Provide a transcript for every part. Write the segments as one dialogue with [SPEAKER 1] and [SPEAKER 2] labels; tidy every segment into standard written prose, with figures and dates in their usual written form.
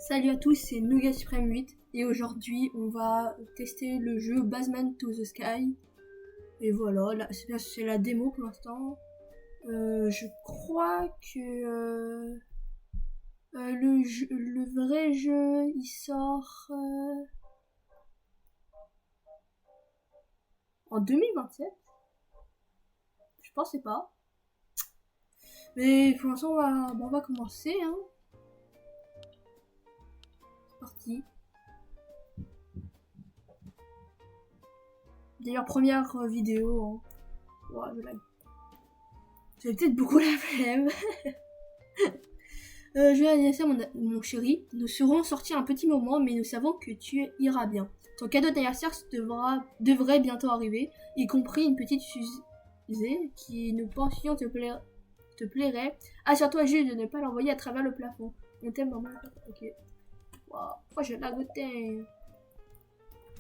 [SPEAKER 1] Salut à tous, c'est Nougat Supreme 8 et aujourd'hui on va tester le jeu Baseman to the Sky. Et voilà, là, c'est la démo pour l'instant. Je crois que le vrai jeu il sort en 2027. Je pensais pas. Mais pour l'instant on va commencer. Hein. C'est parti. D'ailleurs, première vidéo. Hein. Ouais, j'ai peut-être beaucoup la flemme. Je vais anniversaire mon chéri. Nous serons sortis un petit moment, mais nous savons que tu iras bien. Ton cadeau d'anniversaire devrait bientôt arriver, y compris une petite fusée qui nous pensions te plairait. Assure-toi juste de ne pas l'envoyer à travers le plafond. On t'aime, maman. Ok. Wow. Pourquoi j'ai la goûter?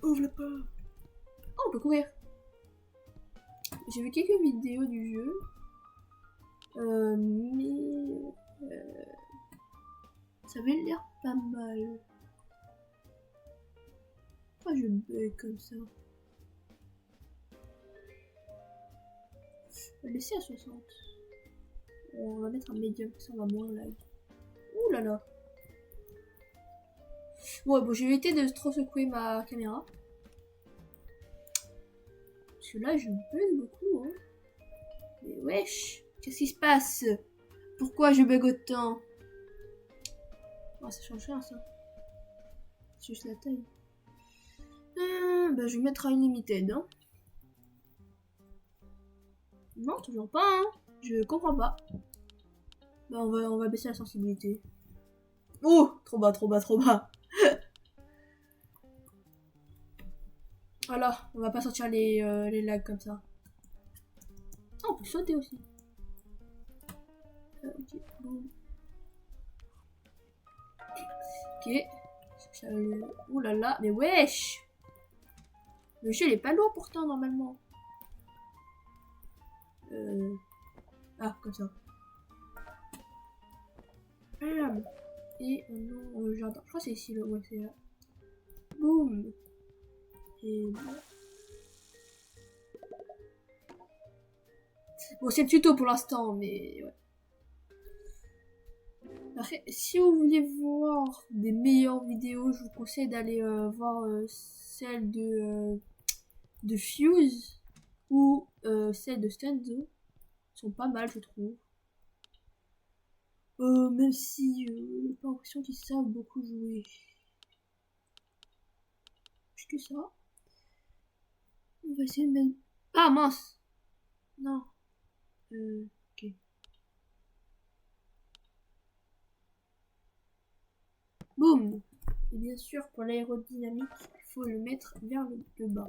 [SPEAKER 1] Ouvre le pas. Oh, on peut courir. J'ai vu quelques vidéos du jeu. Ça avait l'air pas mal. Pourquoi je bug comme ça? On va laisser à 60. On va mettre un médium, ça va moins lag. Ouh là là. Ouais, bon, j'ai évité de trop secouer ma caméra. Parce que là, je bug beaucoup, hein. Mais wesh, qu'est-ce qui se passe? Pourquoi je bug autant? Oh, ça change rien, ça. C'est juste la taille. Bah, je vais mettre à Unlimited, hein. Non, toujours pas, hein. Je comprends pas. Bah, on va baisser la sensibilité. Oh, trop bas, trop bas, trop bas. Voilà, on va pas sortir les lags comme ça. Ah, on peut sauter aussi. Ok, bon. Ok. Ouh là là, mais wesh! Le jeu il est pas lourd pourtant normalement. Ah, comme ça. Et on le jardin. Je crois que c'est ici, ouais, c'est là. Boum! Et bon, c'est le tuto pour l'instant, mais ouais. Après, si vous voulez voir des meilleures vidéos, je vous conseille d'aller voir celle de Fuse ou celle de Stanzo. Sont pas mal, je trouve. Même si j'ai pas l'impression qu'ils savent beaucoup jouer. Plus que ça. On va essayer de mettre... Ah mince! Non. Ok. Boum! Et bien sûr, pour l'aérodynamique, il faut le mettre vers le bas.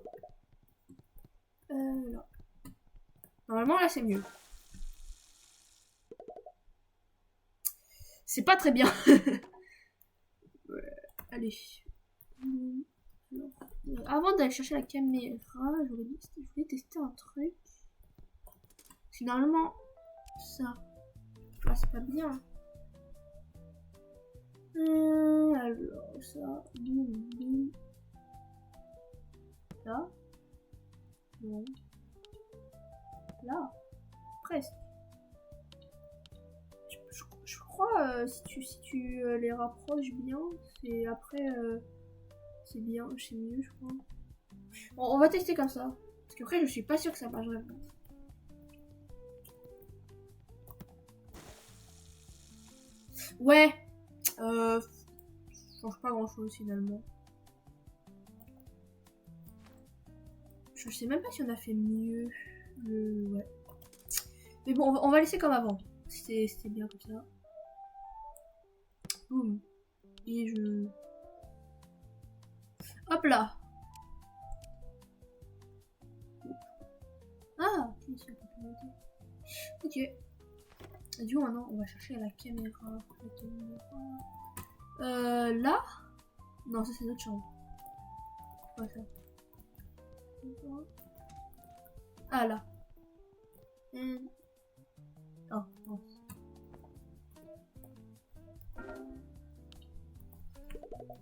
[SPEAKER 1] Là. Normalement, là, c'est mieux. C'est pas très bien. Ouais. Allez. Alors, avant d'aller chercher la caméra, je voulais tester un truc. Finalement, ça passe pas bien. Alors, ça. Boum, boum. Là. Non. Là. Presque. Je crois, si tu les rapproches bien, c'est après, c'est bien, c'est mieux, je crois. Bon, on va tester comme ça. Parce qu'après, je suis pas sûre que ça marche vraiment. Ouais, change pas grand chose finalement. Je sais même pas si on a fait mieux. Ouais. Mais bon, on va laisser comme avant. C'était bien comme ça. Boum. Et je... Hop là. Ah, ok. Et du coup, maintenant, on va chercher la caméra. Là. Non, ça c'est notre chambre. Pas ça. Ah là. Oh, non.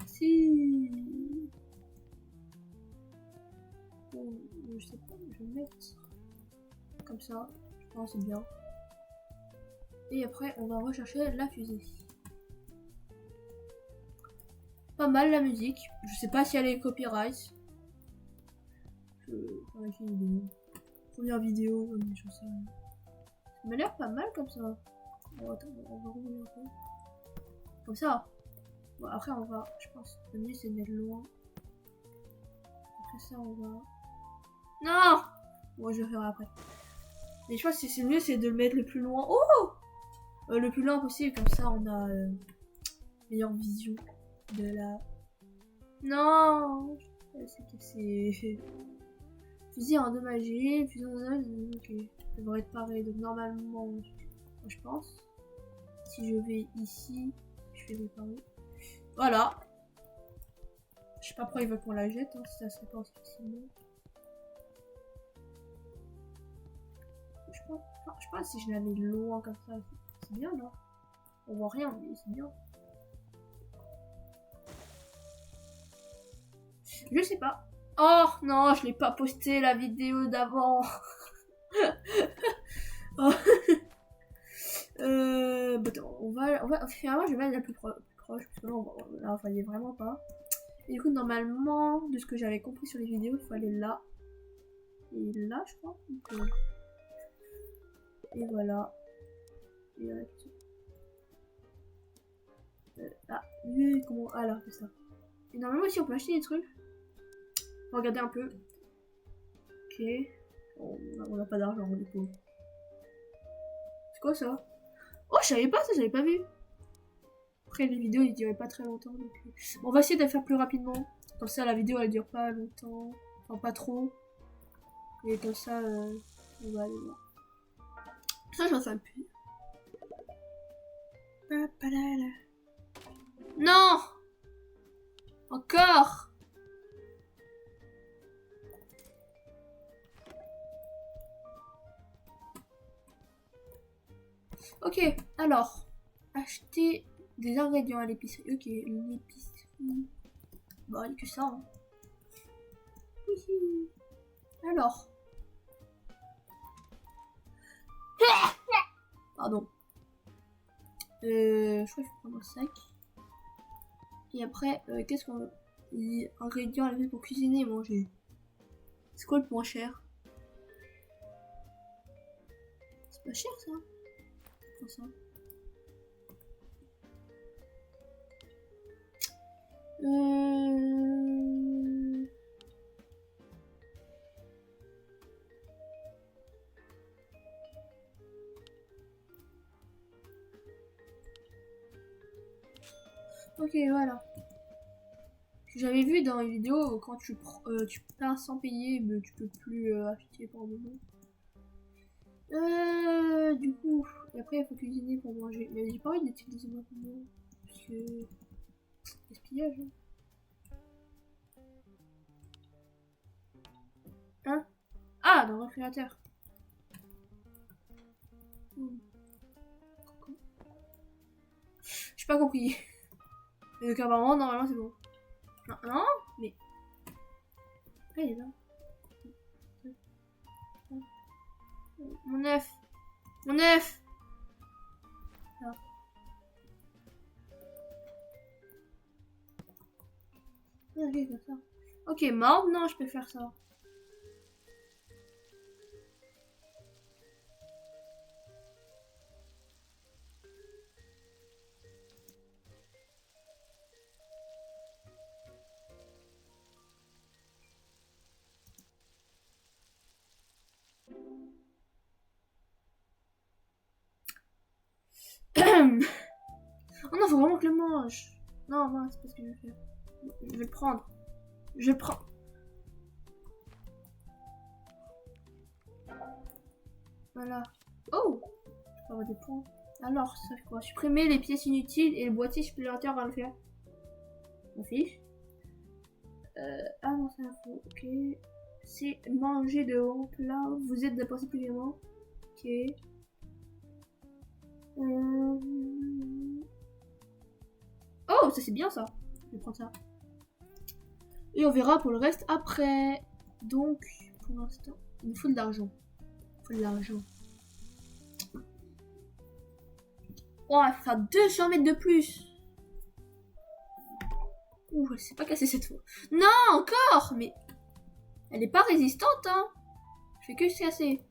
[SPEAKER 1] Si. Bon, je sais pas, je vais mettre comme ça. Je pense que c'est bien. Et après, on va rechercher la fusée. Pas mal la musique. Je sais pas si elle est copyright. Première vidéo, mais je sais rien. Ça m'a l'air pas mal comme ça. Bon, attends, on va revenir un peu. Comme ça. Bon, après, on va, je pense, le mieux c'est de mettre loin. Après ça, on va. Non! Bon, je le ferai après. Mais je pense que c'est mieux, c'est de le mettre le plus loin. Oh! Le plus loin possible, comme ça, on a meilleure vision de la. Non! C'est cassé. Fusil endommagé, fusil endommagé, ok. Ça devrait être pareil, donc normalement, je pense. Si je vais ici, je vais réparer. Voilà. Je sais pas pourquoi il veut qu'on la jette, hein, si ça serait pas aussi facilement. Je sais pas si je la mets loin comme ça, c'est bien, non? On voit rien, mais c'est bien. Je sais pas. Oh non, je l'ai pas posté la vidéo d'avant. Oh. Attends, finalement, je vais mettre la plus proche parce que là, on fallait vraiment pas. Et du coup, normalement, de ce que j'avais compris sur les vidéos, il faut aller là. Et là, je crois. Donc, et voilà. Et là, ah, oui, comment. Ah là, c'est ça. Et normalement, aussi, on peut acheter des trucs. On va regarder un peu. Ok. On n'a pas d'argent, on est pauvre. C'est quoi ça? Oh, je savais pas ça, j'avais pas vu. Après, les vidéos, ils duraient pas très longtemps. Donc... Bon, on va essayer de faire plus rapidement. Comme ça, la vidéo, elle dure pas longtemps. Enfin, pas trop. Et comme ça, on va aller voir. Ça, j'en sais plus. Non! Encore! Ok, alors. Acheter des ingrédients à l'épicerie. Ok, l'épicerie. Bon, il n'y a que ça. Hein. Alors. Pardon. Je crois qu'il faut prendre un sac. Et après, qu'est-ce qu'on... Ingrédients à la pour cuisiner et manger. C'est quoi le moins cher? C'est pas cher ça? Comme ça. Ok, voilà. J'avais vu dans les vidéos, quand tu pars sans payer, mais tu peux plus acheter pour le moment. Du coup, et après il faut cuisiner pour manger. Mais j'ai pas envie d'utiliser maintenant. Parce que... Gaspillage. Hein? Ah, dans le réfrigérateur. J'ai pas compris. Et donc apparemment, normalement c'est bon. Non, non, mais... Ah, il est là. Mon œuf. Mon œuf. Ah. Ok, comme ça. Ok, maintenant je peux faire ça. Oh non, faut vraiment que je le mange. Non, non, c'est pas ce que je vais faire. Je vais le prendre. Je le prends. Voilà. Oh, je peux avoir des points. Alors, ça fait quoi? Supprimer les pièces inutiles et le boîtier supplémentaire va le faire. On fiche. Ah non, c'est info. Ok. C'est manger de haut plat. Vous êtes dépensé plus violemment. Ok. Oh, ça c'est bien ça. vais prendre ça. Et on verra pour le reste après. Donc, pour l'instant, il nous faut de l'argent. Il faut de l'argent. Oh, il va faire 200 mètres de plus. Ouh, elle s'est pas cassée cette fois. Non, encore. Mais elle est pas résistante, hein. Je fais que se casser.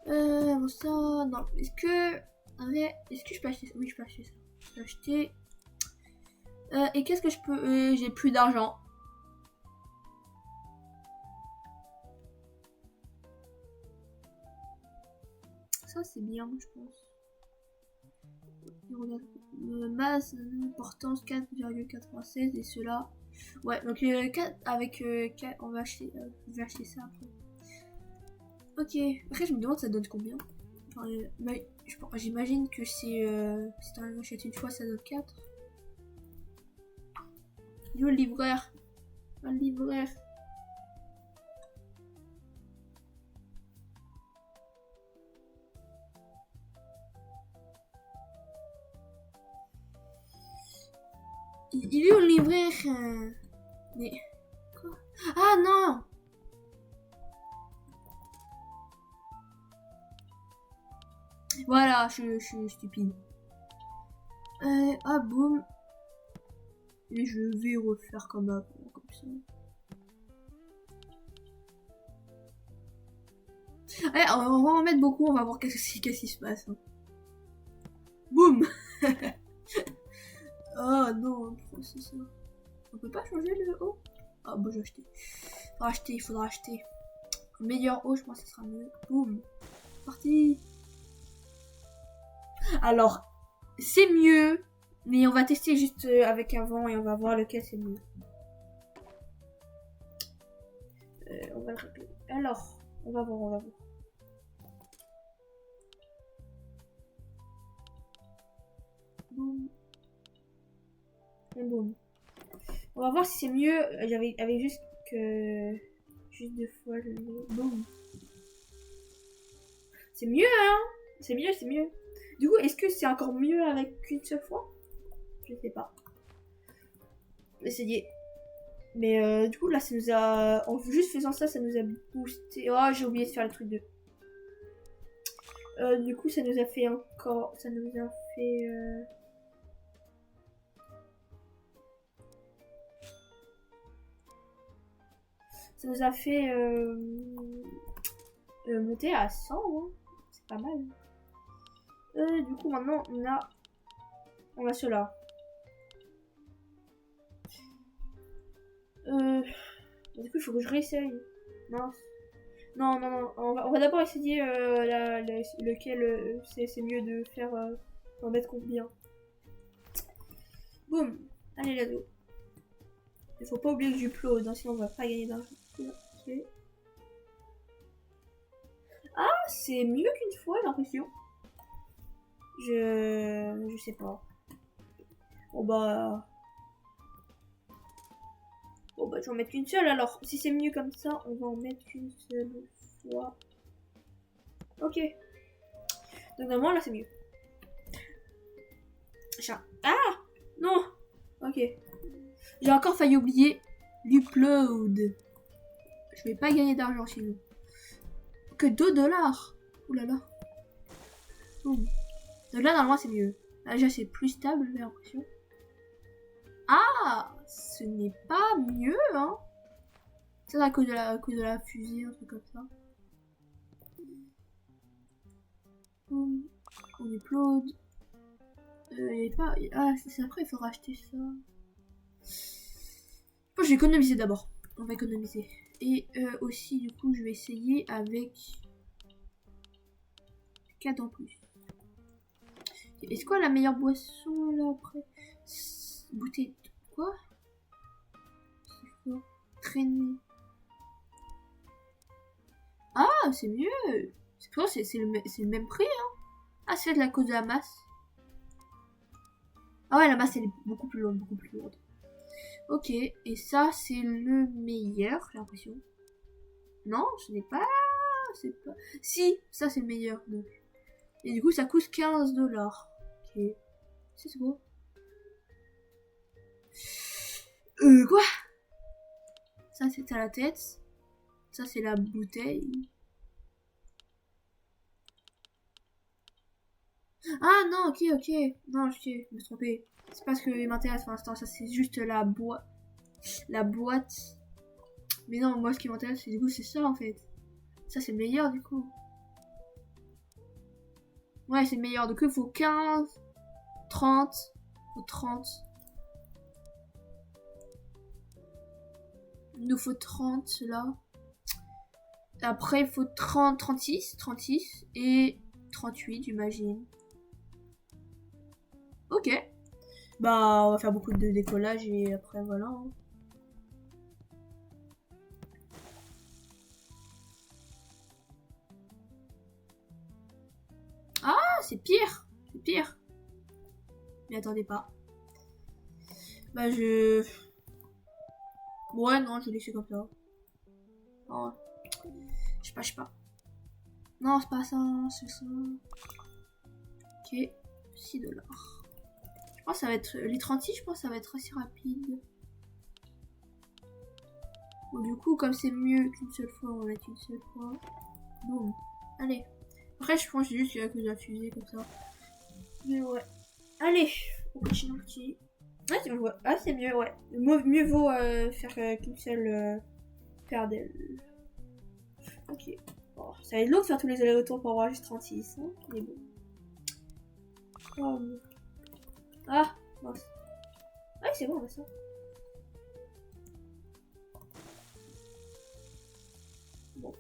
[SPEAKER 1] Bon, ça, non. Est-ce que je peux acheter ça? Oui, je peux acheter ça. Je peux acheter. Et qu'est-ce que je peux... j'ai plus d'argent. Ça, c'est bien, je pense. Regarde. Masse, importance 4,96 et cela. Ouais, donc 4 avec 4, on va acheter, je vais acheter ça après. Ok, après je me demande ça donne combien. Enfin, j'imagine que c'est si t'en achètes une fois ça donne 4. Yo le libraire. Le libraire. Il est où le libraire? Mais quoi? Ah non. Voilà, je suis stupide. Ah boum. Et je vais refaire comme avant, comme ça. Allez, on va en mettre beaucoup, on va voir qu'est-ce qui se passe. Hein. Boum. Oh non, c'est ça. On peut pas changer le haut? Ah bah j'ai acheté. Il faudra acheter. Meilleur haut, je pense que ce sera mieux. Boum. Parti. Alors, c'est mieux. Mais on va tester juste avec avant et on va voir lequel c'est mieux. On va le régler. Alors, on va voir. Boum. Et boum. On va voir si c'est mieux. J'avais juste que... Juste 2 fois, je mets... Boum. C'est mieux, hein? C'est mieux. Du coup, est-ce que c'est encore mieux avec qu'une seule fois? Je sais pas. Essayer. Mais du coup, là, ça nous a... En juste faisant ça, ça nous a boosté... Oh, j'ai oublié de faire le truc 2. Du coup, ça nous a fait encore... Ça nous a fait... Ça nous a fait monter à 100, hein. C'est pas mal. Du coup, maintenant, on a cela. Du coup, il faut que je réessaye. Mince. Non. On va d'abord essayer lequel c'est mieux de faire. On va mettre combien. Boum. Allez, let's go. Il faut pas oublier que j'upload, sinon on va pas gagner d'argent. Okay. Ah, c'est mieux qu'une fois, j'ai l'impression. Je sais pas. Bon bah, je vais en mettre qu'une seule alors. Si c'est mieux comme ça, on va en mettre qu'une seule fois. Ok. Donc normalement là c'est mieux. Ah non. Ok. J'ai encore failli oublier l'upload. Je vais pas gagner d'argent sinon. Que 2 $. Ouh là là. Donc là normalement c'est mieux. Là déjà c'est plus stable j'ai l'impression. Ah, ce n'est pas mieux hein. C'est à cause de la fusée, un truc comme ça. On upload. Il pas... Ah, c'est après, il faut racheter ça. Moi, je vais économiser d'abord. On va économiser. Et aussi, du coup, je vais essayer avec 4 en plus. Est-ce quoi la meilleure boisson là après? Bouteille. Quoi? Traîner. Ah, c'est mieux. C'est le même prix, hein. Ah, c'est de la cause de la masse. Ah ouais, la masse, elle est beaucoup plus lourde, Ok, et ça, c'est le meilleur, j'ai l'impression. Non, ce n'est pas... C'est pas... Si, ça, c'est le meilleur. Donc. Et du coup, ça coûte 15 $. Ok. C'est beau. Quoi? Ça, c'est à la tête. Ça, c'est la bouteille. Ah non, ok, ok. Non, je me suis trompée. C'est pas ce que m'intéresse pour l'instant. Ça, c'est juste la boîte. La boîte. Mais non, moi, ce qui m'intéresse, c'est du coup, c'est ça, en fait. Ça, c'est le meilleur, du coup. Ouais, c'est le meilleur. Donc, il faut 15, 30. Faut 30. Il nous faut 30, là. Après, il faut 30, 36 et 38, j'imagine. Ok. Bah, on va faire beaucoup de décollage et après, voilà. Hein. Ah, c'est pire. C'est pire. Mais attendez pas. Bah, Ouais, non, je vais laisser comme ça. Oh. Je sais pas. Non, c'est pas ça, c'est ça. Ok, 6$. Je pense que ça va être... Les 36, je pense que ça va être assez rapide. Bon, du coup, comme c'est mieux qu'une seule fois, on va mettre une seule fois. Boum. Allez. Après, je pense juste qu'il y a que de la fusée comme ça. Mais ouais. Allez, on continue, on continue. Ouais, c'est ouais. Ah, c'est mieux, ouais. Mieux vaut faire qu'une seule paire d'ailes. Ok. Bon, ça va être long de faire tous les allers-retours pour avoir juste 36. Hein, mais bon. Oh, ah, mince. Ouais, c'est bon, on a ça. Bon.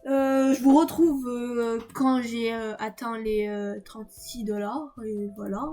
[SPEAKER 1] Je vous retrouve quand j'ai atteint les 36$. Et voilà.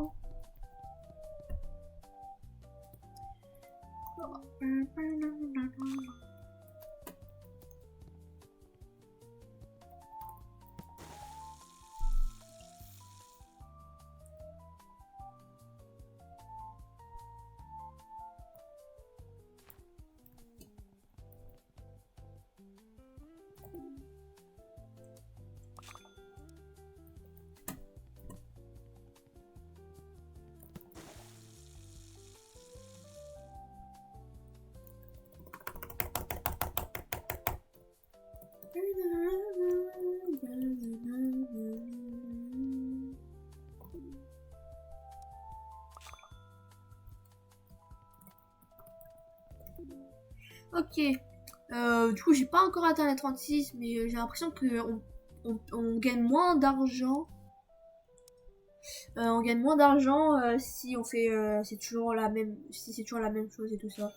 [SPEAKER 1] Ok. Du coup, j'ai pas encore atteint les 36, mais j'ai l'impression que on gagne moins d'argent. On gagne moins d'argent si on fait c'est toujours la même chose et tout ça.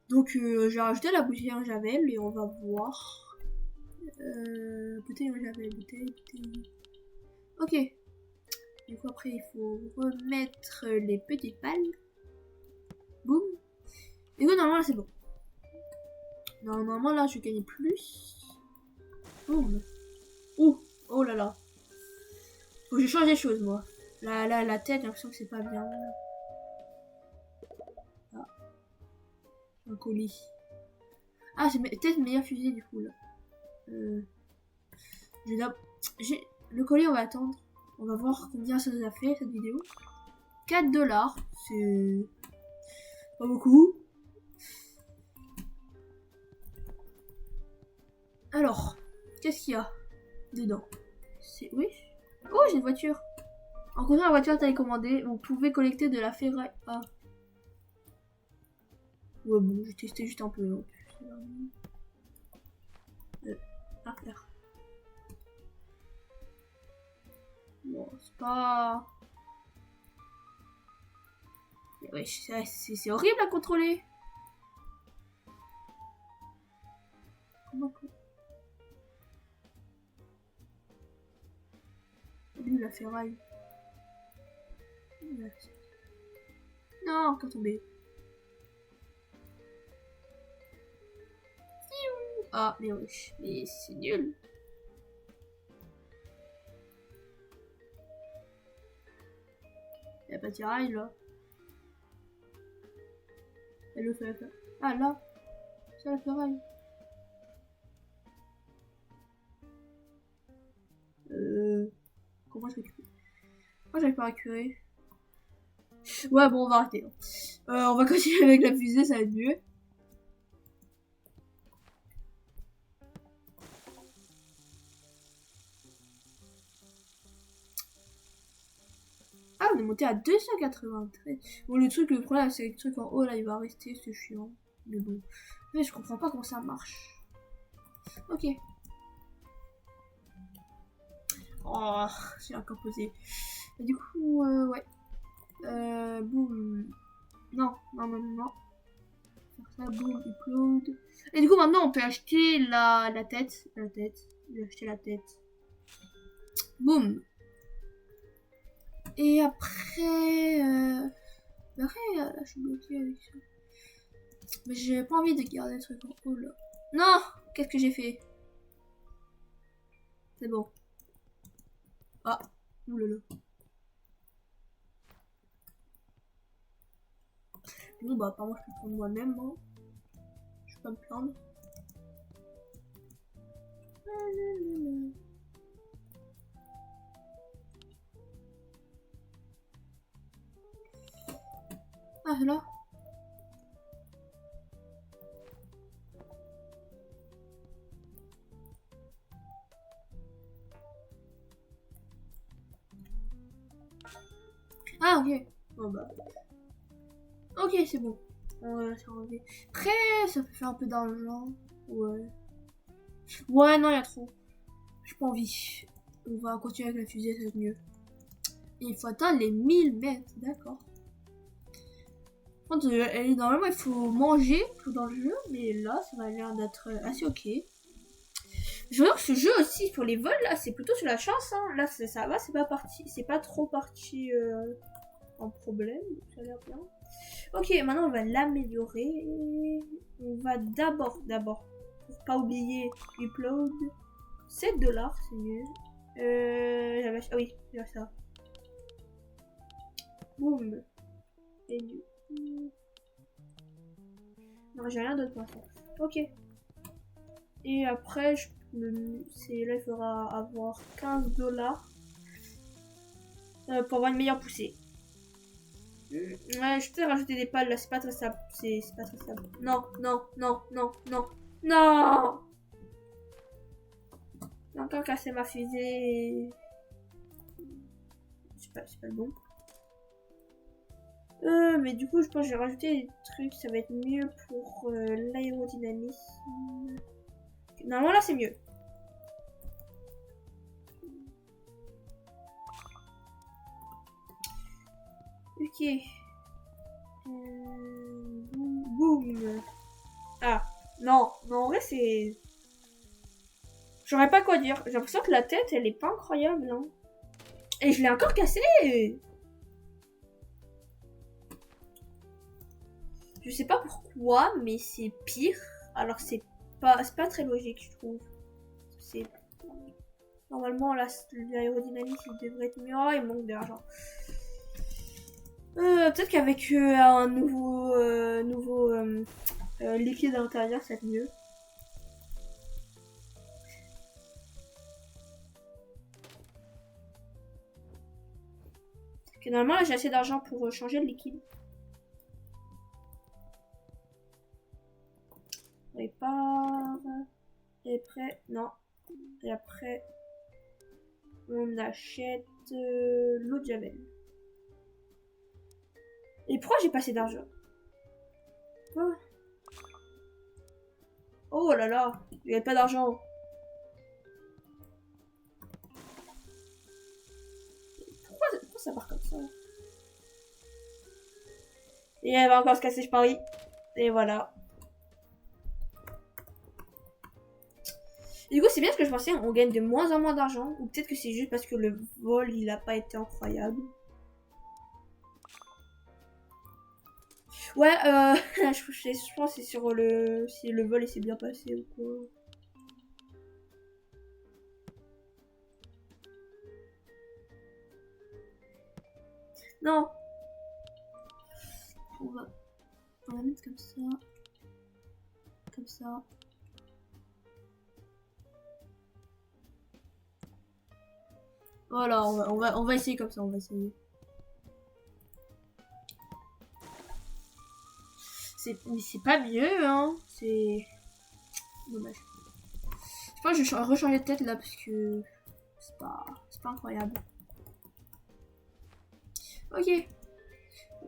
[SPEAKER 1] Donc j'ai rajouté la bouteille en javel et on va voir. Bouteille en javel, bouteille. Ok. Du coup après il faut remettre les petites pales. Boum. Et oui, normalement c'est bon. Normalement là je gagne plus. Boum. Ouh. Oh là là. Faut que je change les choses moi. La tête, j'ai l'impression que c'est pas bien. Ah. Un colis. Ah, c'est peut-être meilleur fusil du coup là. Le colis, on va attendre. On va voir combien ça nous a fait cette vidéo. 4$. C'est pas beaucoup. Alors, qu'est-ce qu'il y a dedans? C'est. Oui. Oh, j'ai une voiture. En comptant la voiture télécommandée, vous pouvez collecter de la ferraille. Ah. Ouais, bon, j'ai testé juste un peu. À faire. Bon, c'est pas. Mais ouais, c'est horrible à contrôler. Comment la ferraille. Non, encore tombé. Ah, mais oui, mais c'est nul. Y'a pas de ferraille là. Elle fait la ferraille. Ah là, c'est la ferraille. Comment est-ce que tu peux. Moi j'arrive pas à curer. Ouais, bon, on va arrêter. On va continuer avec la fusée, ça va être mieux. Ah, on est monté à 293. Bon, le problème, c'est que le truc en haut, là, il va rester, c'est chiant. Mais bon. Mais je comprends pas comment ça marche. Ok. Oh, j'ai encore posé. Et du coup, ouais. Boum. Non, non, non, non. Faire ça, boum, upload. Et du coup, maintenant, on peut acheter la tête. La tête. J'ai acheté la tête. Boum. Et après, là, je suis bloquée avec ça. Mais j'ai pas envie de garder le truc en haut, là. Non! Qu'est-ce que j'ai fait? C'est bon. Ah, oulala. Bon, bah, apparemment, je peux prendre moi-même, hein. Je vais pas me plaindre. Ah, c'est là. Ah, ok. Bon, bah. Ok, c'est bon. On va se enlever. Après, ça peut faire un peu d'argent. Ouais. Ouais, non, il y a trop. J'ai pas envie. On va continuer avec la fusée, ça va être mieux. Et il faut atteindre les 1000 mètres, d'accord. Normalement, il faut manger tout dans le jeu, mais là, ça m'a l'air d'être assez ok. Je vois que ce jeu aussi, pour les vols, là, c'est plutôt sur la chance. Hein. Là, ça va, c'est pas trop parti en problème. Ça a l'air bien. Ok, maintenant, on va l'améliorer. On va d'abord, pour pas oublier, upload. 7$, c'est mieux. Ah oui, il y a ça. Boum. Et du coup... Non, j'ai rien d'autre pour ça. Ok. Et après, là, il faudra avoir 15$ pour avoir une meilleure poussée. Ouais, je t'ai rajouté des pales là, c'est pas très stable. C'est pas très stable. Non, non, non, non, non, non! J'ai encore cassé ma fusée. C'est pas le bon. Mais du coup, je pense que j'ai rajouté des trucs, ça va être mieux pour l'aérodynamisme. Normalement, là, c'est mieux. Ok. Boum. Ah, non, non, en vrai, c'est... J'aurais pas quoi dire. J'ai l'impression que la tête, elle est pas incroyable, hein. Et je l'ai encore cassée. Je sais pas pourquoi, mais c'est pire. Alors c'est pas très logique, je trouve. C'est normalement l'aérodynamisme il devrait être mieux. Oh, il manque d'argent. Peut-être qu'avec un nouveau liquide à l'intérieur, ça va être mieux. Okay, normalement là j'ai assez d'argent pour changer le liquide. Répare. Et après, non. Et après, on achète l'eau de javel. Et pourquoi j'ai pas assez d'argent? Quoi? Oh là là, il n'y a pas d'argent. Pourquoi ça part comme ça? Et elle va encore se casser, je parie. Et voilà. Et du coup, c'est bien ce que je pensais, on gagne de moins en moins d'argent. Ou peut-être que c'est juste parce que le vol, il a pas été incroyable. Ouais, je pense que c'est sur si le vol il s'est bien passé ou quoi. Non. On va mettre comme ça. Comme ça. Voilà, on va essayer comme ça, on va essayer. Mais c'est pas mieux, hein. C'est dommage. Je pense que je vais rechanger de tête là parce que c'est pas incroyable. Ok.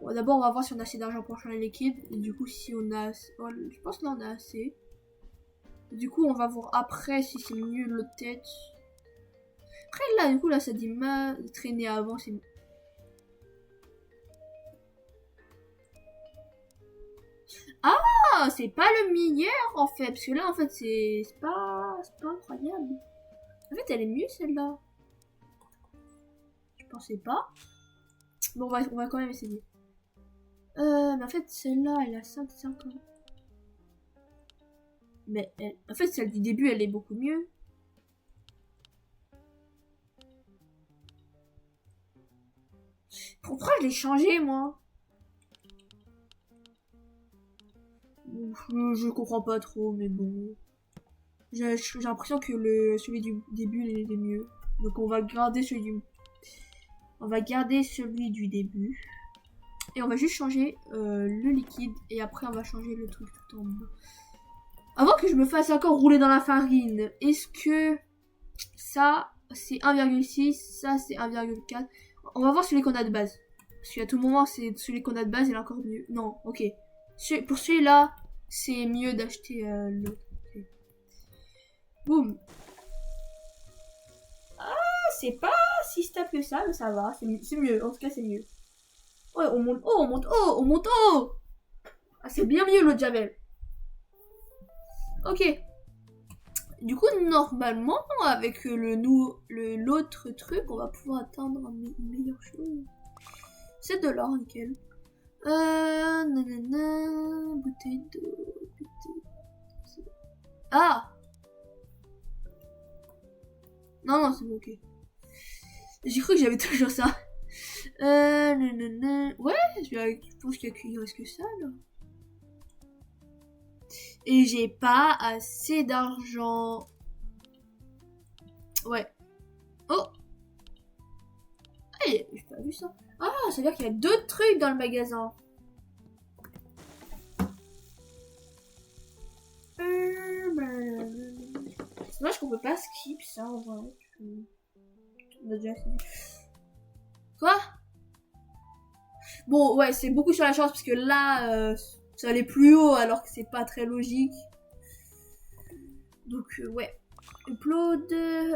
[SPEAKER 1] Bon, d'abord, on va voir si on a assez d'argent pour changer liquide. Et du coup, si on a... je pense que là, on a assez. Du coup, on va voir après si c'est mieux l'autre tête. Après, là, du coup, là, ça dit traîner avant. C'est... Ah, c'est pas le meilleur, en fait. Parce que là, en fait, c'est pas incroyable. En fait, elle est mieux, celle-là. Je pensais pas. Bon, on va quand même essayer. Mais en fait, celle-là, elle a 5 ans. Mais en fait, celle du début, elle est beaucoup mieux. Pourquoi je l'ai changé, moi? Je comprends pas trop, mais bon. J'ai l'impression que celui du début, il est mieux. Donc on va garder celui du... On va garder celui du début. Et on va juste changer le liquide. Et après, on va changer le truc tout en bas. Avant que je me fasse encore rouler dans la farine, est-ce que ça, c'est 1,6, ça, c'est 1,4. On va voir celui qu'on a de base. Parce qu'à tout moment, c'est celui qu'on a de base, il est encore mieux. Non, ok. Pour celui-là, c'est mieux d'acheter l'autre. Okay. Boum. Ah, c'est pas si stable que ça, mais ça va. C'est mieux. En tout cas, c'est mieux. Ouais, on monte haut, on monte haut, on monte haut. Ah, c'est bien mieux l'autre Javel. Ok. Du coup, normalement, avec l'autre truc, on va pouvoir atteindre une meilleure chose. C'est de l'or, nickel. Nanana, bouteille d'eau. Ah! Non, c'est bon, ok. J'ai cru que j'avais toujours ça. Nanana. Ouais, je pense qu'il reste que ça, là. Et j'ai pas assez d'argent. Ouais. Oh! Hey, j'ai pas vu ça. Ah, ça veut dire qu'il y a d'autres trucs dans le magasin. C'est dommage qu'on peut pas skip ça en vrai. On a déjà fait. Quoi? Bon, ouais, c'est beaucoup sur la chance parce que là, ça allait plus haut alors que c'est pas très logique. Donc, ouais. Upload.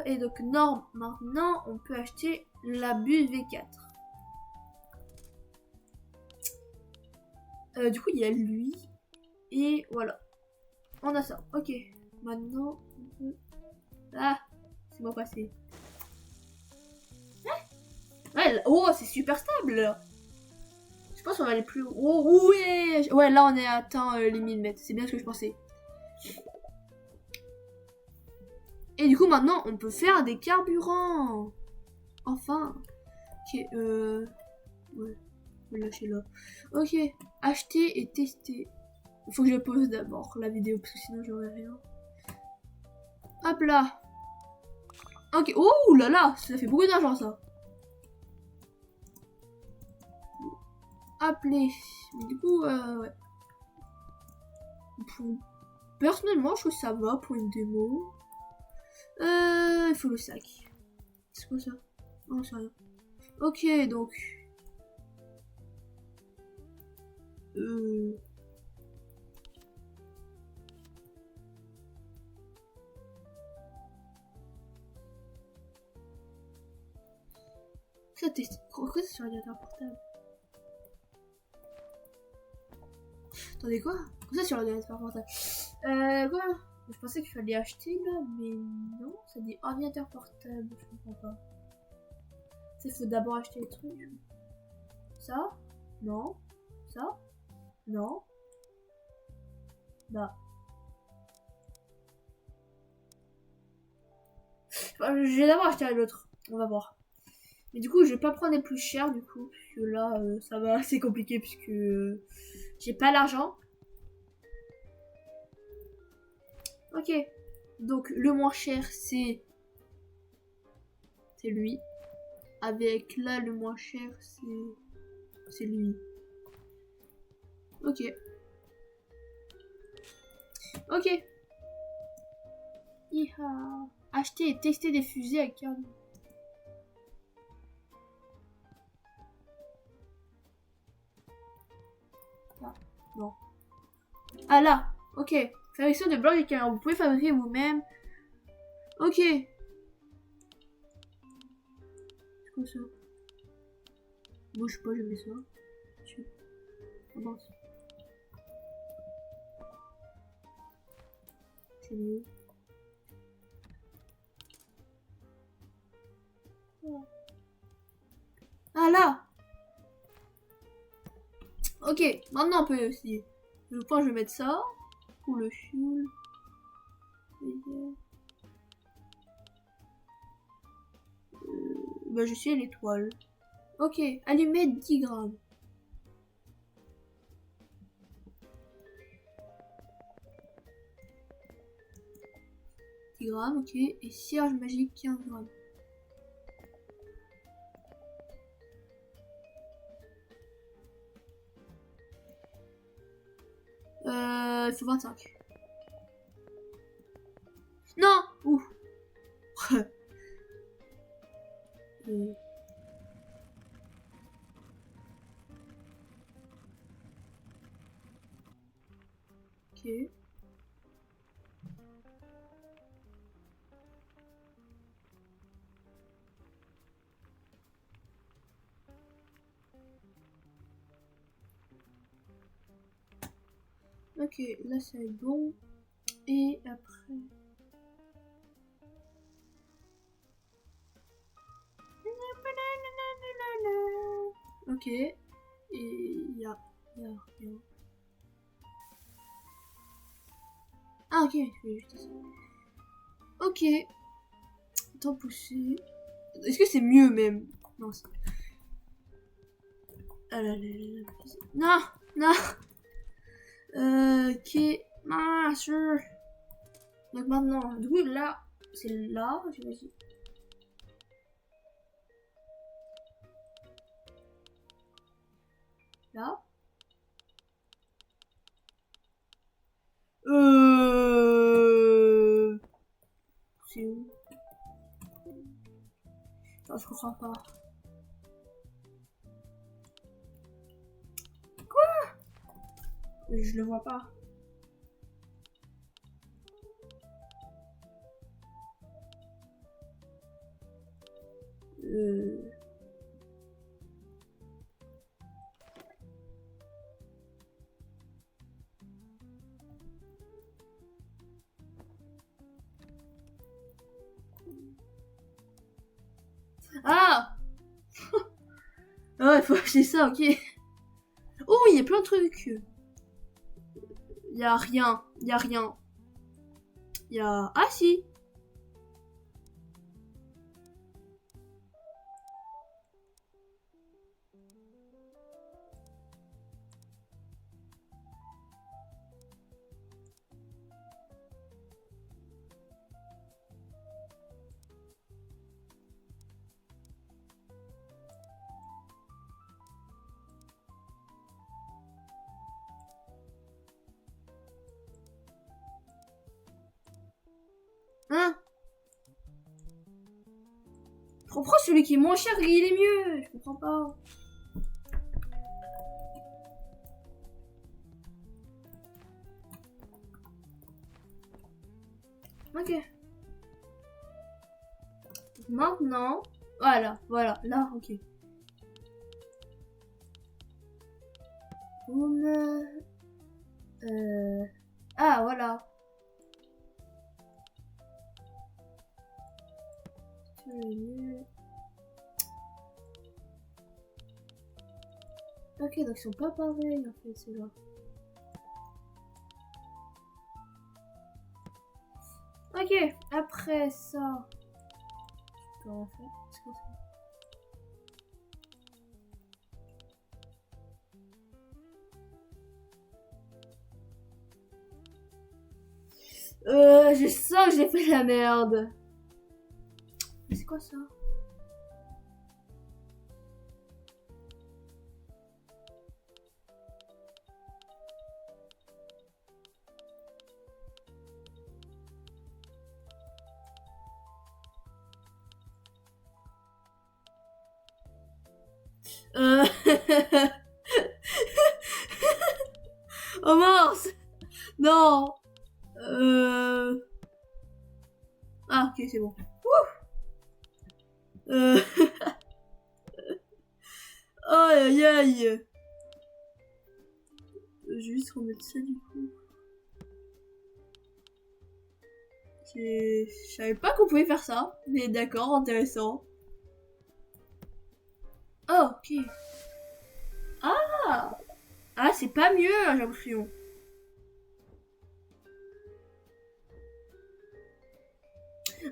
[SPEAKER 1] Et donc, maintenant, on peut acheter la buse V4. Du coup, il y a lui. Et voilà. On a ça. Ok. Maintenant, on peut... Ah, c'est moi passé. Ouais, oh, c'est super stable. Je pense qu'on va aller plus haut. Oh, ouais. Ouais, là, on est atteint les 1000 mètres. C'est bien ce que je pensais. Et du coup, maintenant, on peut faire des carburants. Enfin. Ok, ouais. On va lâcher là. Ok. Acheter et tester. Il faut que je pose d'abord la vidéo parce que sinon j'aurai rien. Hop là. Ok. Oh là là. Ça fait beaucoup d'argent ça. Appeler. Mais du coup, ouais. Personnellement, je trouve que ça va pour une démo. Il faut le sac. C'est quoi ça? Non, c'est rien. Ok, donc. Ça teste. Pourquoi c'est sur l'ordinateur portable? Attendez, quoi? Pourquoi ça sur l'ordinateur portable? Quoi? Je pensais qu'il fallait acheter là, mais non, ça dit ordinateur portable, je comprends pas. Il faut d'abord acheter les trucs. Ça? Non. Ça? Non. Bah. Enfin, je vais d'abord acheter l'autre. On va voir. Mais du coup, je vais pas prendre les plus chers du coup. Parce que là, ça va, c'est compliqué puisque j'ai pas l'argent. Ok. Donc, le moins cher, c'est lui. Avec là, le moins cher, c'est lui. Ok. Ok. Iha. Acheter et tester des fusées à cœur. Ah, non. Ah là. Ok. Fabrication de blocs et canons. Vous pouvez fabriquer vous-même. Ok. C'est quoi ça? Bouge pas, je mets ça. Tu... Avance. C'est mieux. Ah là. Ok, maintenant on peut aussi. Je pense que je vais mettre ça. Ou le fuel. Bah je suis l'étoile. Ok, allumer 10 grammes. Grammes, ok. Et cierge magique 15 grammes. Il faut 25. Non. Ouh. Ok. Ok, là ça va être bon. Et après... Ok. Et il y a... Ah ok, je fais juste ça. Ok. Temps poussé. Est-ce que c'est mieux même? Non, c'est... Ah là là là là. Non, non. Ok. Ah, sûr. Donc maintenant, du coup là, c'est là, j'imagine. Là. C'est où? Non, je comprends pas. Je le vois pas. Ah. Ah, il faut acheter ça, ok. Oh, il y a plein de trucs. Il y a rien. Il y a rien. Il y a... Ah si. Hein? Reprends celui qui est moins cher, il est mieux. Je comprends pas. Ok. Maintenant, voilà, là, ok. Boum. Ah, voilà. Ok, donc ils sont pas pareils en fait, ceux-là. Ok, après ça. Comment on fait? Je sens que j'ai fait la merde. Mais c'est quoi ça? Oh mince. Non. Ah, ok, c'est bon. Aïe, aïe, aïe. Je vais juste remettre ça, du coup. Je savais pas qu'on pouvait faire ça. Mais d'accord, intéressant. Oh, ok. Ah. Ah, c'est pas mieux, hein, j'ai l'impression.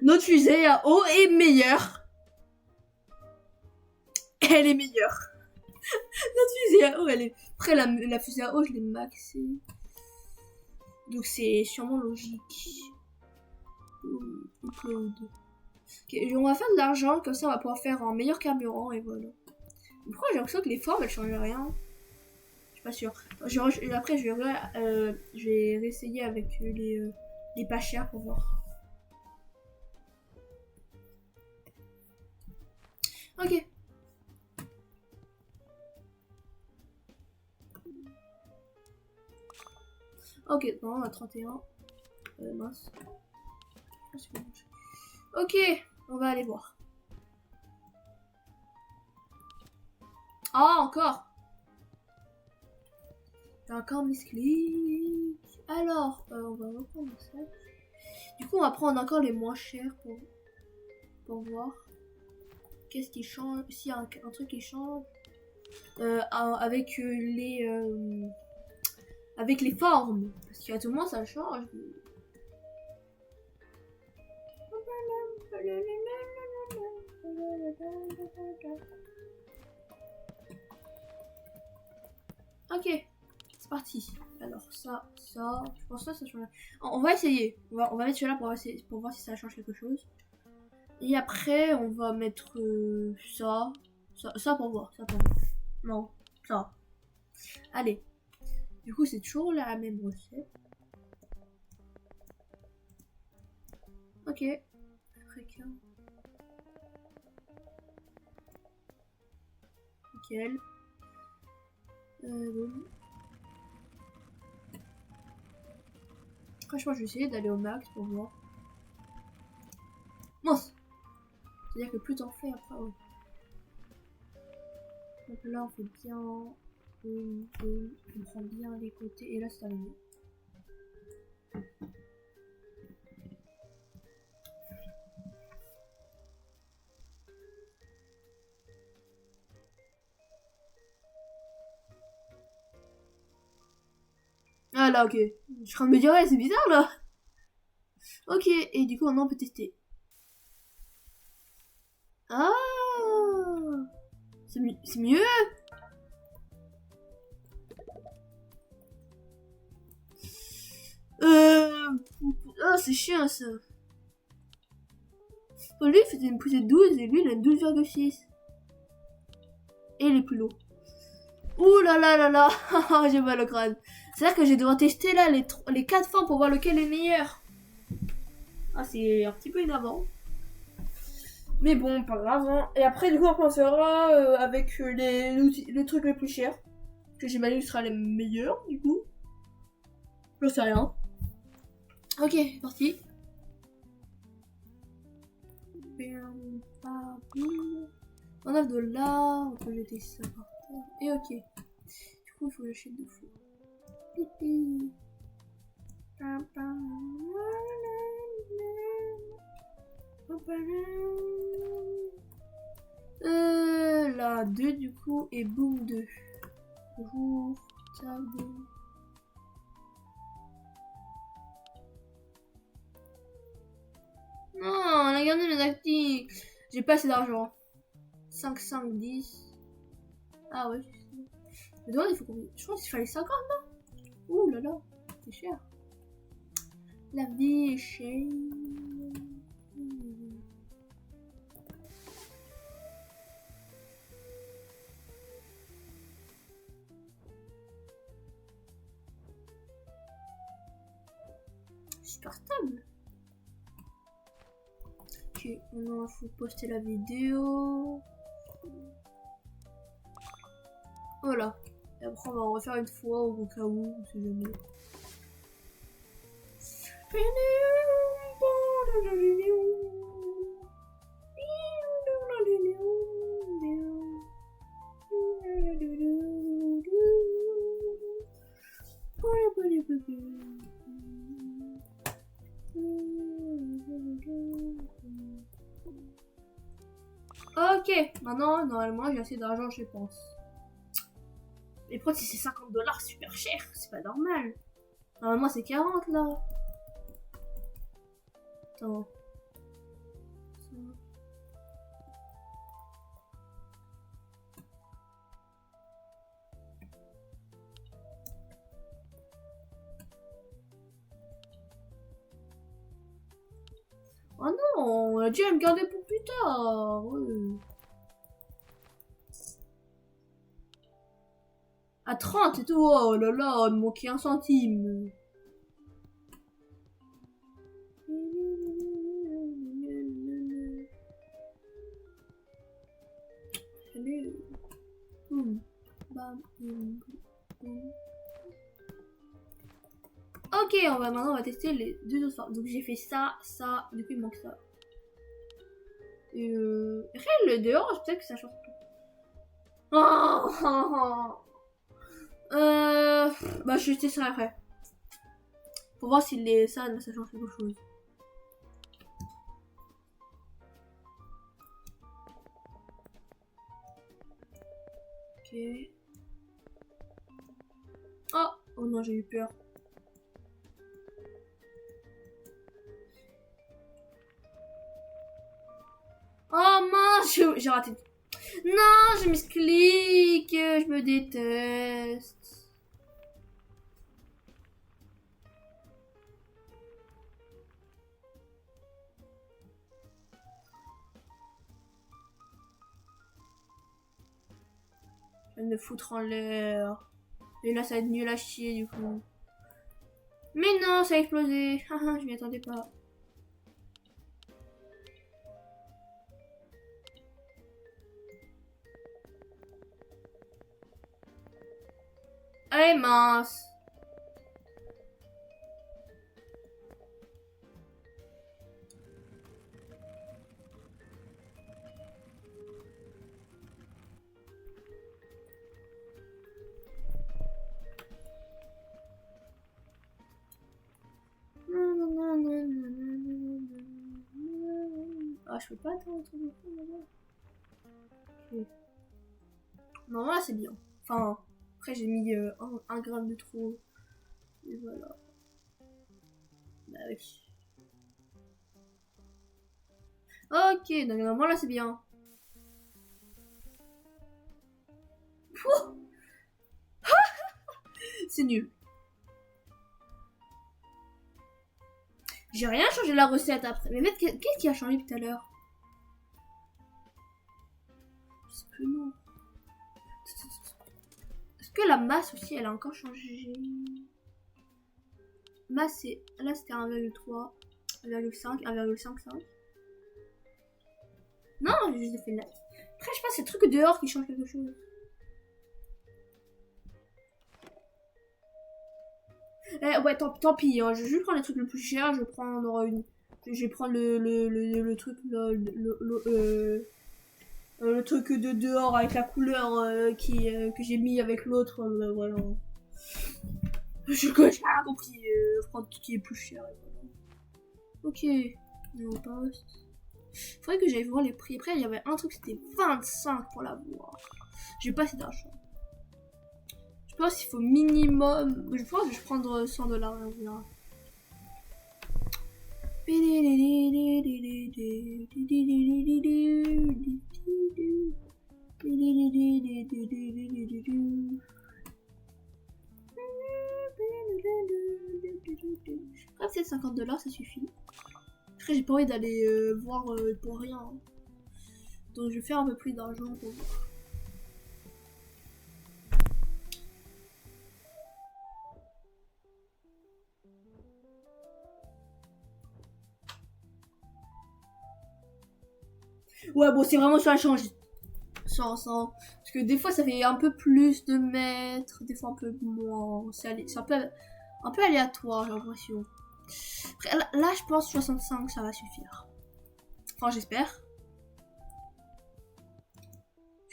[SPEAKER 1] Notre fusée à eau est meilleure. Elle est meilleure. Notre fusée à eau, elle est... Après, la fusée à eau, je l'ai maxée. Donc, c'est sûrement logique. Upload. Okay, on va faire de l'argent, comme ça, on va pouvoir faire un meilleur carburant, et voilà. Pourquoi j'ai l'impression que les formes, elles changent rien? Je suis pas sûre. Après, je vais réessayer avec les pas chers pour voir. Ok. Ok, non, on a 31. Mince. Ok, on va aller voir. Ah, encore. J'ai encore mes clics. Alors, on va reprendre ça. Du coup, on va prendre encore les moins chers pour voir. Qu'est-ce qui change? S'il y a un truc qui change. Avec les formes. Parce qu'à tout moment, ça change. Ok, c'est parti. Alors ça, je pense que ça change. On va essayer. On va mettre celui-là pour voir si ça change quelque chose. Et après, on va mettre ça pour voir. Ça pour voir. Non, ça. Allez. Du coup, c'est toujours la même recette. Ok. Africain. Nickel. Bon. Franchement, je vais essayer d'aller au max pour voir. Mince. C'est-à-dire que plus t'en fais après, ouais. Donc là, on fait bien... on prend bien les côtés. Et là, c'est terminé. Ah là, ok. Je suis en train de me dire, ouais, c'est bizarre là. Ok, et du coup, maintenant, on peut tester. Ah, c'est mieux. Ah, c'est chiant ça. Bon, lui, il faisait une poussée de 12 et lui, il a 12,6. Et il est plus lourd. Ouh là là là là. J'ai mal au crâne. C'est-à-dire que je vais devoir tester là les 4 formes pour voir lequel est meilleur. Ah, c'est un petit peu énervant. Mais bon, pas grave. Hein. Et après, du coup, on fera avec les trucs les plus chers. Que j'imagine que ce sera les meilleurs, du coup. Je sais rien. Ok, parti. $9. On peut jeter ça par terre. Et ok. Du coup, il faut que j'achète de fou. Pipi. Là, 2 du coup, et boum, 2. Bonjour, tableau. Non, on a gardé mes actifs. J'ai pas assez d'argent. 5, 5, 10. Ah ouais. Mais il faut combien? Je pense qu'il fallait 50, non? Ouh là là, c'est cher. La vie est chère. Super stable. Ok, maintenant il faut poster la vidéo. Voilà. Et après, on va en refaire une fois au cas où, on sait jamais. Ok, maintenant, normalement, j'ai assez d'argent, je pense. Mais pourquoi si c'est 50 $, c'est super cher, c'est pas normal. Normalement, c'est 40 là. Attends. Oh non, on a dû me garder pour plus tard. Ouais. À 30 et tout, oh là là, il me manquait 1 centime. Ok, maintenant on va tester les deux autres formes. Donc j'ai fait ça, ça, du coup il manque ça. Après le dehors, peut-être que ça change tout. Bah je vais ça après. Pour voir si ça change quelque chose. Ok. Oh non, j'ai eu peur. Oh mince, j'ai raté. Non, j'ai mis clic, je me déteste. Je vais me foutre en l'air. Et là, ça va être nul à chier du coup. Mais non, ça a explosé. Je m'y attendais pas. Allez, mince. Ah, je peux pas attendre un truc de fou là-bas. Ok. Non, là c'est bien. Enfin, après j'ai mis un gramme de trop. Et voilà. Bah oui. Ok, donc normalement là c'est bien. C'est nul. J'ai rien changé la recette après. Mais mec, qu'est-ce qui a changé tout à l'heure? Je sais plus non. Est-ce que la masse aussi elle a encore changé? Masse c'est. Là c'était 1,3, 1,5, 1,55. Non, je les ai fait là. Après je sais pas, c'est le truc dehors qui change quelque chose. Ouais, tant pis, hein. Je vais juste prendre les trucs le plus cher, je vais prendre le truc, le truc de dehors avec la couleur que j'ai mis avec l'autre, voilà. J'ai pas compris, prendre tout ce qui est plus cher. Ok, on passe. Faudrait que j'aille voir les prix. Après, il y avait un truc, c'était 25 pour l'avoir. J'ai pas assez d'argent. Je pense qu'il faut minimum. Je pense que je vais prendre 100 $, on verra. Après, peut-être 50 $, ça suffit. Après, j'ai pas envie d'aller voir pour rien. Hein. Donc, je vais faire un peu plus d'argent pour voir. Ouais, bon, c'est vraiment ça change. chance, hein. Parce que des fois, ça fait un peu plus de mètres, des fois un peu moins. C'est un peu aléatoire, j'ai l'impression. Après, là, je pense 65, ça va suffire. Enfin, j'espère.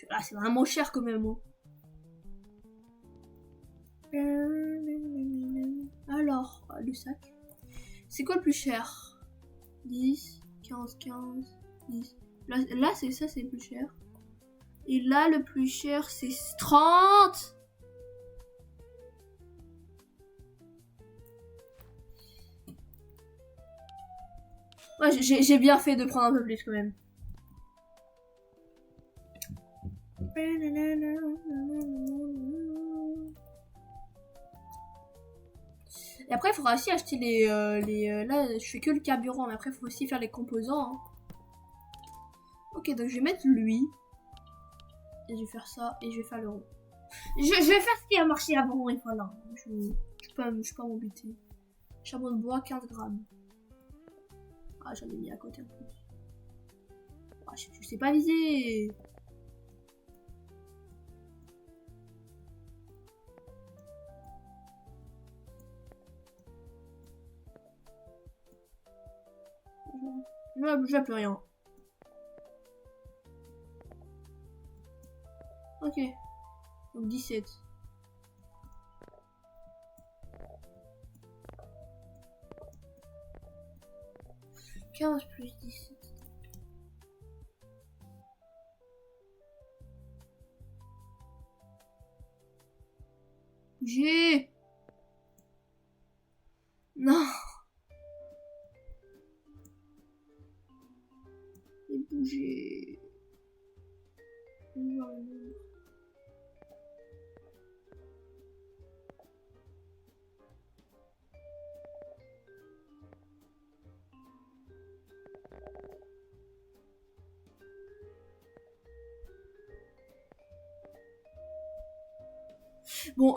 [SPEAKER 1] Là, c'est vraiment cher quand même. Hein. Alors, le sac. C'est quoi le plus cher? 10, 15, 10. Là c'est ça, c'est le plus cher. Et là, le plus cher, c'est 30. Ouais, j'ai bien fait de prendre un peu plus quand même. Et après, il faudra aussi acheter là, je fais que le carburant, mais après, il faut aussi faire les composants. Hein. Ok, donc je vais mettre lui. Et je vais faire ça, et je vais faire le rond. Je vais faire ce qui a marché avant, et voilà. Je peux pas m'embêter. Charbon de bois, 15 grammes. Ah, j'en ai mis à côté en plus. Ah, je sais pas viser. Je vois plus rien. Ok. Donc 17. « 15 plus 17. J'ai... Non. Et bouger. Bon,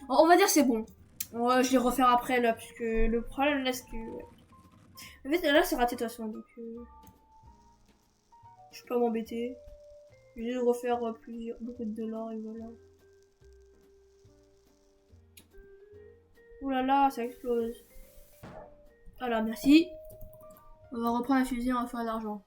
[SPEAKER 1] on va dire c'est bon. Ouais, je vais refaire après là, puisque le problème là, c'est que... En fait, là, c'est raté de toute façon, donc... Je peux pas m'embêter. Je vais juste refaire beaucoup de dollars et voilà. Ouh là là, ça explose. Voilà, merci. On va reprendre la fusée, on va faire de l'argent.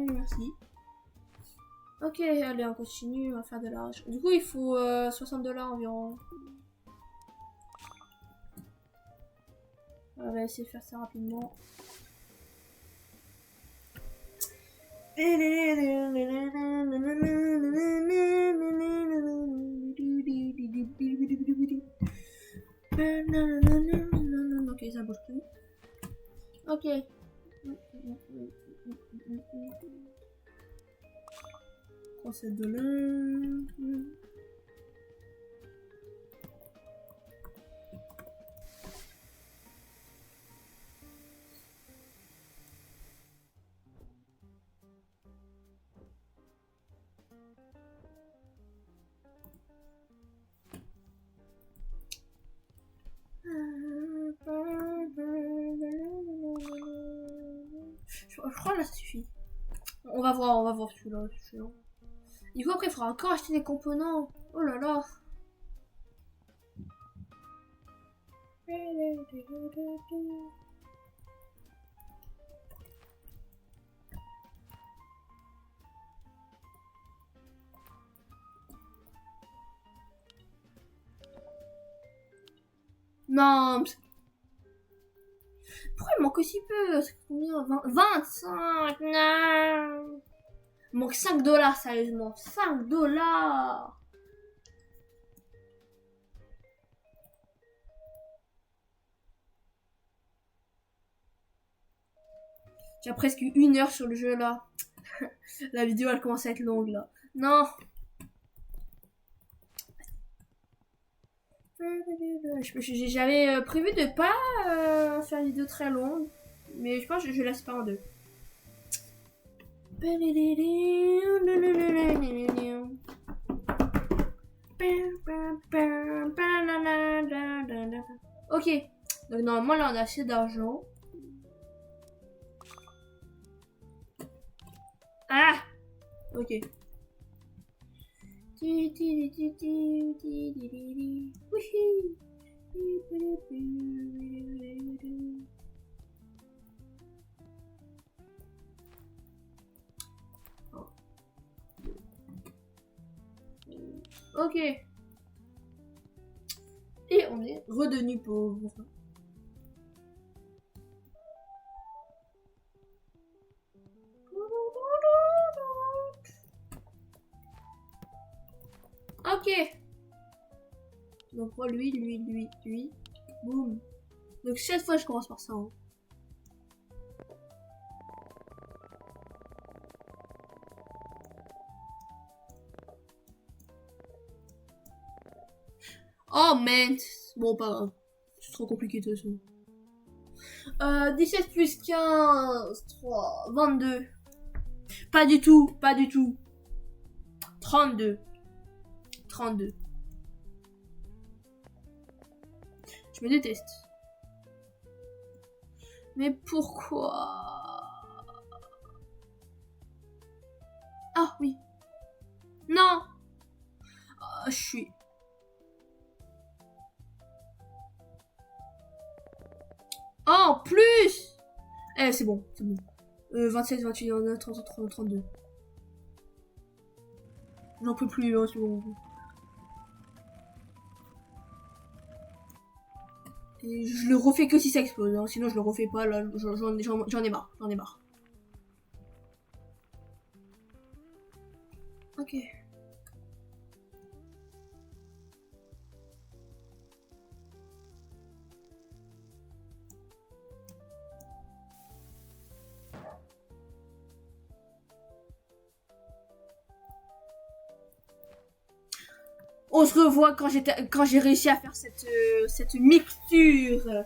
[SPEAKER 1] Merci. Ok, allez, on continue, on va faire de l'argent. Du coup, il faut 60 $ environ. On va essayer de faire ça rapidement. Ok, ça bouge plus. Ok. 37 $. Je crois que là ça suffit. On va voir celui-là. Du coup après il faudra encore acheter des components. Oh là là. Non. Pourquoi il manque aussi peu? C'est combien? 25. Non. Il manque 5 $, sérieusement. 5 $. J'ai presque 1 heure sur le jeu là. La vidéo elle commence à être longue là. Non. J'avais prévu de pas faire une vidéo très longue. Mais je pense que je laisse pas en deux. Ok, donc normalement là on a assez d'argent. Ah, ok. Ok. Et on est redevenu pauvre. Ok. Donc moi, lui. Boum. Donc cette fois, je commence par ça. Hein. Oh, man. Bon, pas grave. C'est trop compliqué de toute façon. 17 plus 15, 3, 22. Pas du tout. 32. Je me déteste. Mais pourquoi? Ah oui. Non. Je suis... Oh, plus. Eh, c'est bon. 27, 28, 29, 30, 30, 32. J'en peux plus, hein, c'est bon. Et je le refais que si ça explose, hein. Sinon je le refais pas, là, j'en ai marre. Ok. On se revoit quand j'ai réussi à faire cette mixture.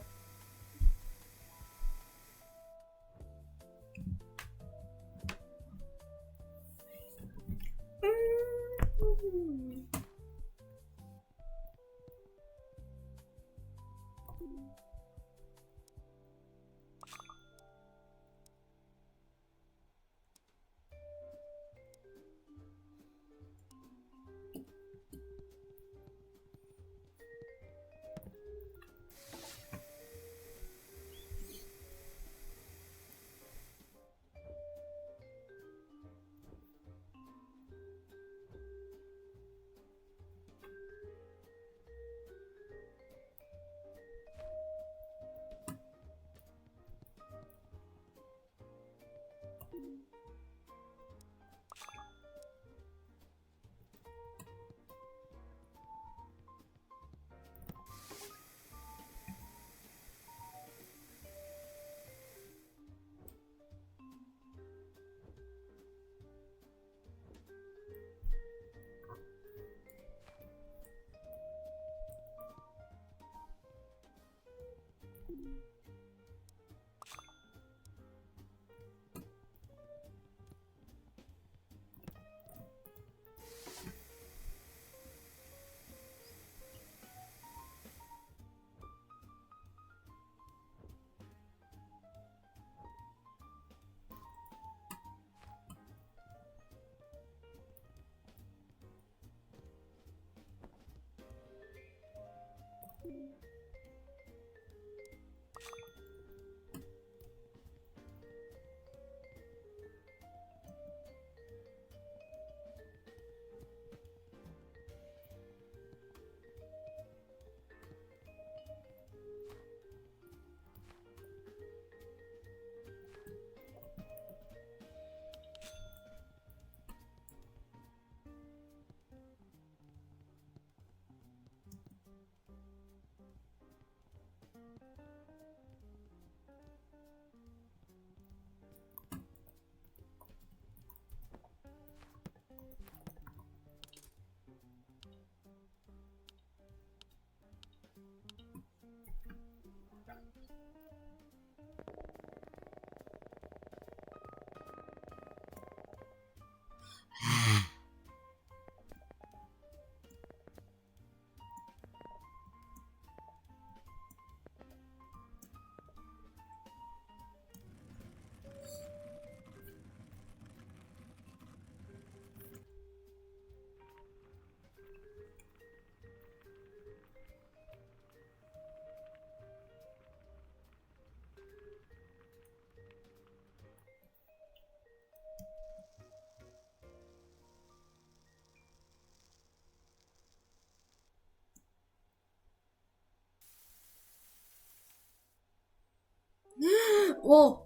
[SPEAKER 1] Oh,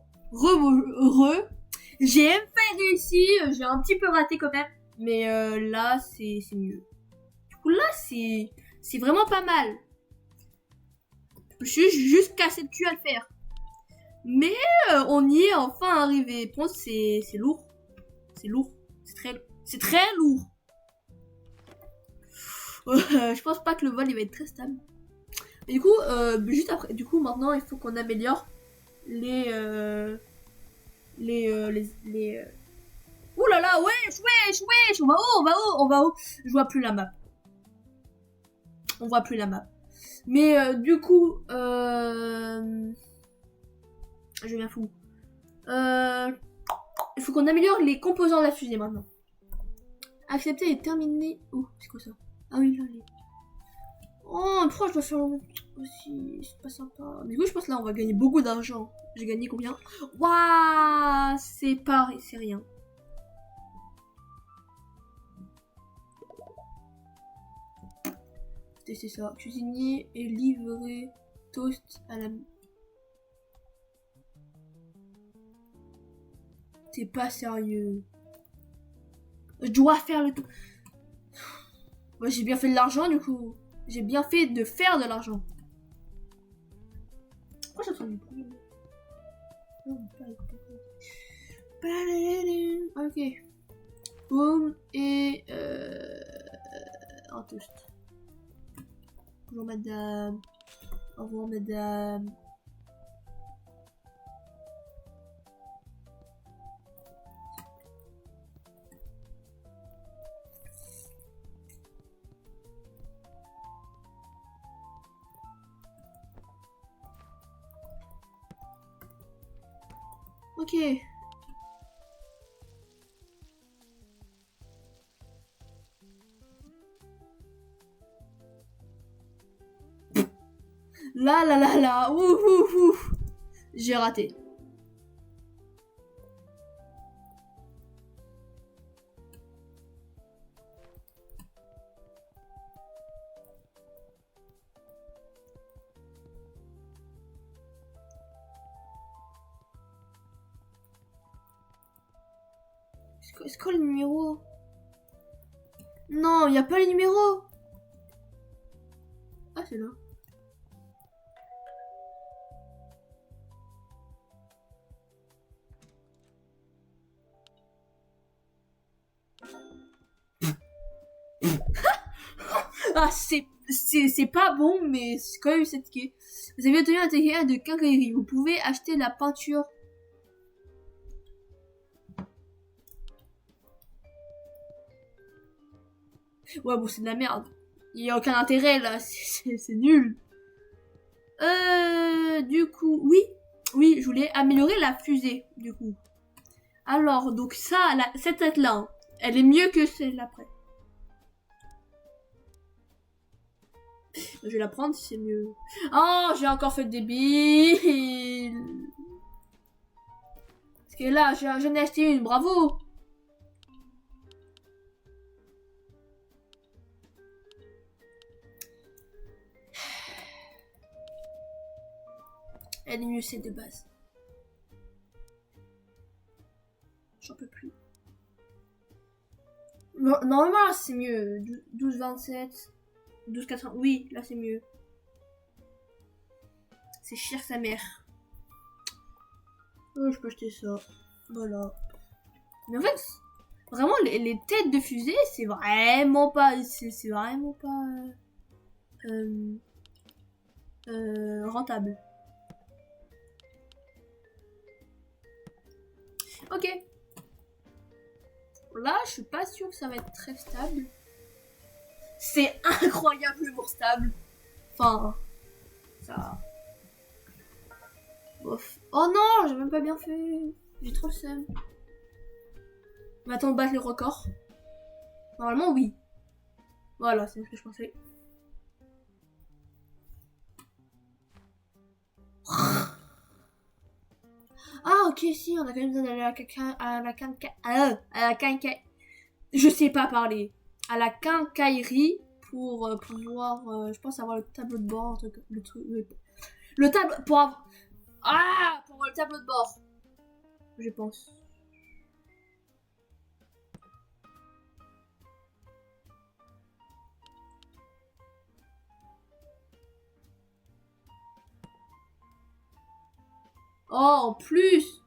[SPEAKER 1] j'ai fait réussi, j'ai un petit peu raté quand même, mais là c'est mieux. Du coup là c'est vraiment pas mal. Je suis juste cassé le cul à le faire. Mais on y est enfin arrivé. Bon, c'est lourd. C'est lourd. C'est très lourd. Je pense pas que le vol il va être très stable. Et du coup, juste après, du coup maintenant il faut qu'on améliore les Ouh là là, wesh, on va haut. Je vois plus la map. On voit plus la map. Mais du coup, je viens fou. Il faut qu'on améliore les composants de la fusée maintenant. Accepter et terminer. Oh, c'est quoi ça? Ah oui, là, les... Oh, pourquoi je dois faire aussi? C'est pas sympa. Du coup, je pense que là, on va gagner beaucoup d'argent. J'ai gagné combien? Waouh, c'est pas... C'est rien. C'est ça. Cuisinier et livrer toast à la... T'es pas sérieux. Je dois faire le tout. Moi, j'ai bien fait de l'argent, du coup. J'ai bien fait de faire de l'argent. Pourquoi j'entends du bruit? Non, pas ok. Boum. Et... un toast. Bonjour, madame. Au revoir, madame. Ok. Là. Ouh. J'ai raté. C'est quoi le numéro? Non, il n'y a pas les numéros. Ah, c'est là. Ah, c'est pas bon, mais c'est quand même 7K. Vous avez obtenu un ticket de quincaillerie. Vous pouvez acheter la peinture. Ouais, bon, c'est de la merde. Il n'y a aucun intérêt, là. C'est nul. Du coup, oui, je voulais améliorer la fusée, du coup. Alors, donc ça, cette tête-là, hein, elle est mieux que celle après. Je vais la prendre si c'est mieux. Oh, j'ai encore fait des billes. Parce que là, j'en ai acheté une, bravo. Elle est mieux, c'est de base. J'en peux plus. Normalement, c'est mieux. 12,27. 12,80. Oui, là, c'est mieux. C'est cher sa mère. Oh, je peux acheter ça. Voilà. Mais en fait, vraiment, les têtes de fusée, c'est vraiment pas... C'est vraiment pas... rentable. Ok. Là, je suis pas sûre que ça va être très stable. C'est incroyablement stable. Enfin, ça... Bof. Oh non, j'ai même pas bien fait. J'ai trop le seum. On va attendre de battre le record. Normalement, oui. Voilà, c'est ce que je pensais. Ah, ok, si, on a quand même besoin d'aller à la quincaillerie. Je sais pas parler. À la quincaillerie pour pouvoir, je pense, avoir le tableau de bord, le tableau pour avoir... Ah, pour le tableau de bord. Je pense. Oh, en plus.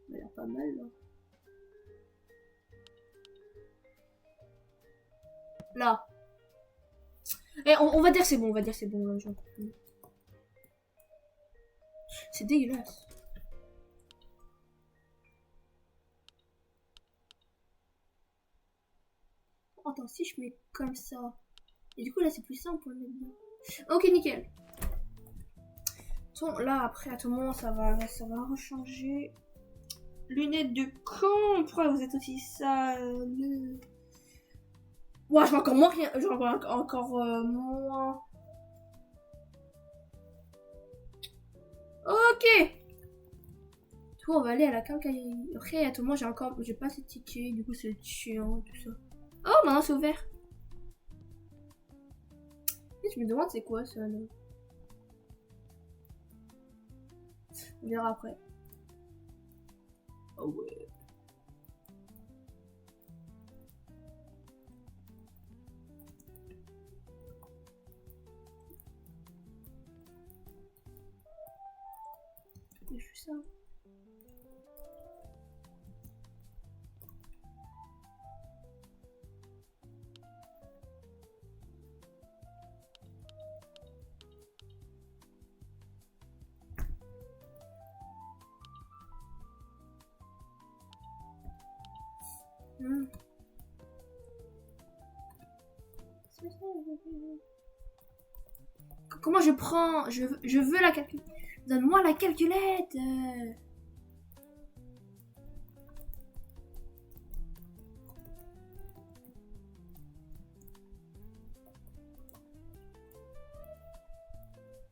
[SPEAKER 1] Ça a l'air pas mal, là. Là. Et on va dire c'est bon, on va dire c'est bon. Là, c'est dégueulasse. Oh, attends, si je mets comme ça. Et du coup, là, c'est plus simple pour le mettre bien. Ok, nickel. Bon, là, après, à tout moment, ça va rechanger. Lunettes de con. Pourquoi vous êtes aussi sale? Ouais, je vois encore moins rien. Je vois encore moins. Ok. Tout, on va aller à la quincaillerie. Après, à tout moment, j'ai pas ces tickets. Du coup, c'est chiant, tout ça. Oh, maintenant, c'est ouvert. Et je me demande c'est quoi ça, là. On verra après. Oh ouais. Je fais ça. Comment je prends? Je veux la calculette. Donne-moi la calculette.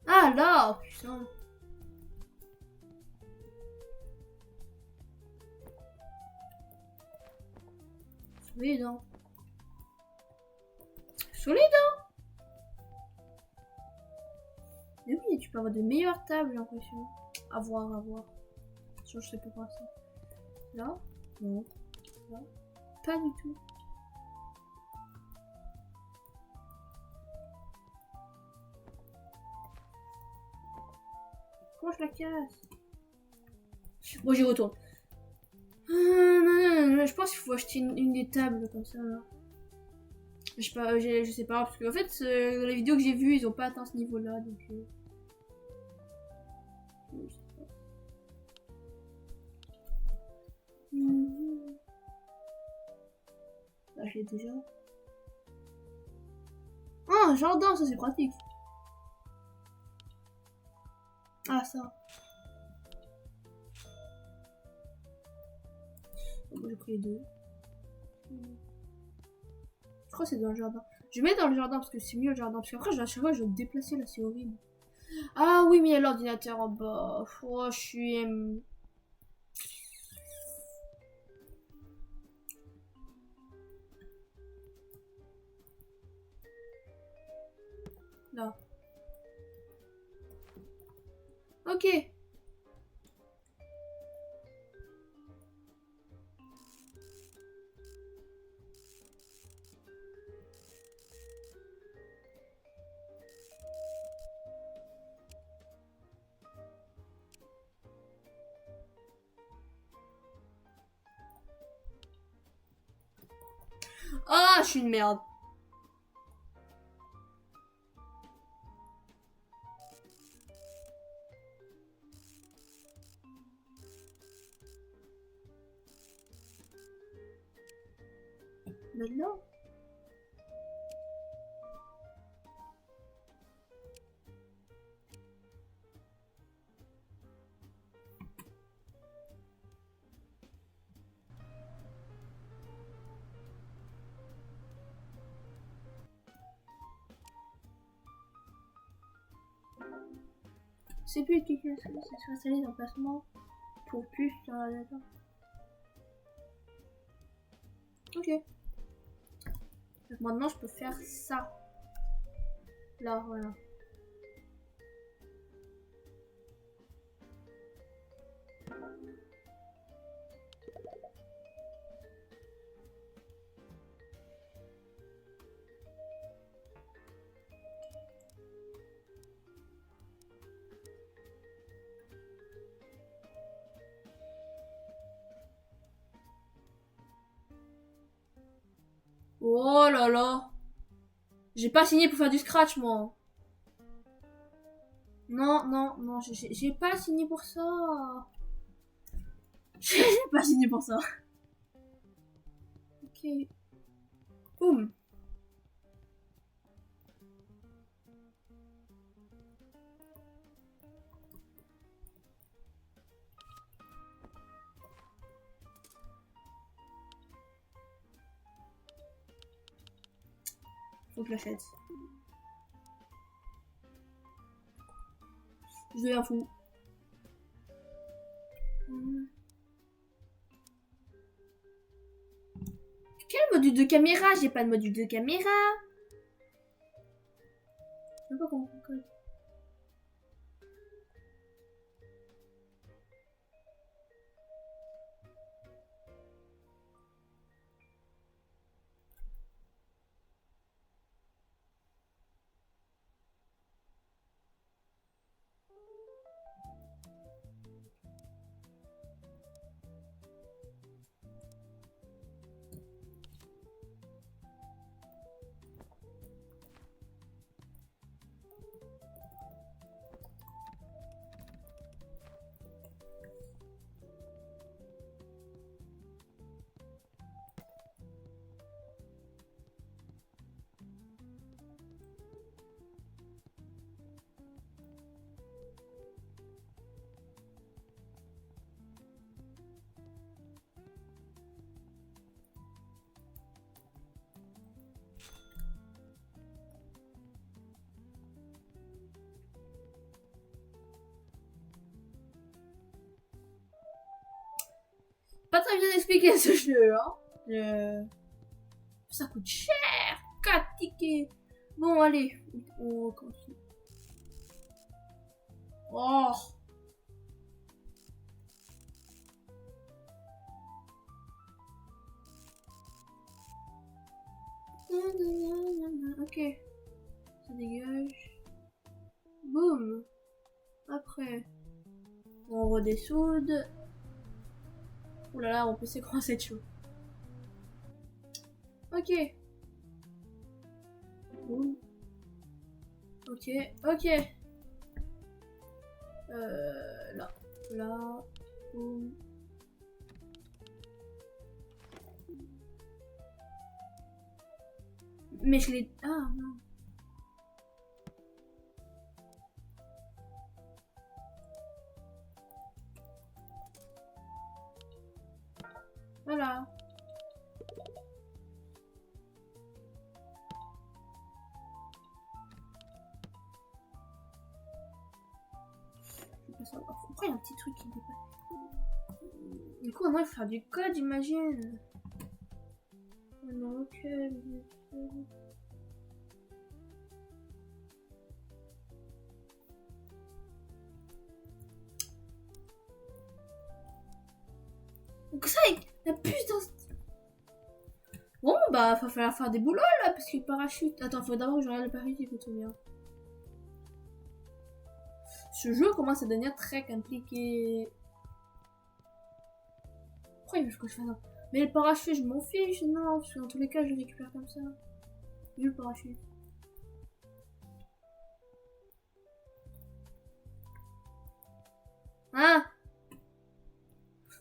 [SPEAKER 1] Ah là, putain. Solide, hein. Solide, hein. Mais oui, tu peux avoir de meilleures tables, j'ai l'impression. À voir, à voir. Je sais pas quoi ça. Là? Non. Là? Pas du tout. Comment je la casse? Bon, j'y retourne. Je pense qu'il faut acheter une des tables comme ça, là. Je sais pas, parce qu'en fait, dans les vidéos que j'ai vues, ils ont pas atteint ce niveau-là, donc... je sais pas. Là, je l'ai déjà. Ah, un jardin, ça c'est pratique. Ah, ça. Bon, j'ai pris les deux. Je crois que c'est dans le jardin. Je vais mettre dans le jardin parce que c'est mieux le jardin. Parce qu'après, à chaque fois, je vais me déplacer là, c'est horrible. Ah oui, mais il y a l'ordinateur en bas. Oh, je suis... Là. Ok. Ah, je suis une merde. Maintenant. C'est plus efficace. Ça se installer d'emplacement pour plus sur la data. Ok. Donc maintenant, je peux faire ça. Là, voilà. Oh là là. J'ai pas signé pour faire du scratch, moi. Non, non, non, j'ai pas signé pour ça. J'ai pas signé pour ça. Ok. Boum. Faut que je l'achète. Je deviens fou. Quel module de caméra? J'ai pas de module de caméra. Je sais pas comment on code. Pas très bien expliqué ce jeu, hein. Ça coûte cher. 4 tickets. Bon, allez. On continue. Oh. Ok. Ça dégage. Boum. Après. On redessoude. Ouh là là, mon PC commence à être chaud. Ok. Boum. Ok, ok. Là. Là. Boum. Mais je l'ai... Ah, non. Voilà. Pourquoi il y a un petit truc qui dépasse? Du coup, moi, il faut faire du code, j'imagine. Non, ok. Donc ça, la puce dans... Bon, bah, va falloir faire des boulots, là, parce que le parachute... Attends, faut d'abord que je regarde le parachute, il faut tout bien. Ce jeu commence à devenir très compliqué. Pourquoi il veut que je fasse ça? Mais le parachute, je m'en fiche, non, parce que dans tous les cas, je le récupère comme ça. Vu le parachute. Ah!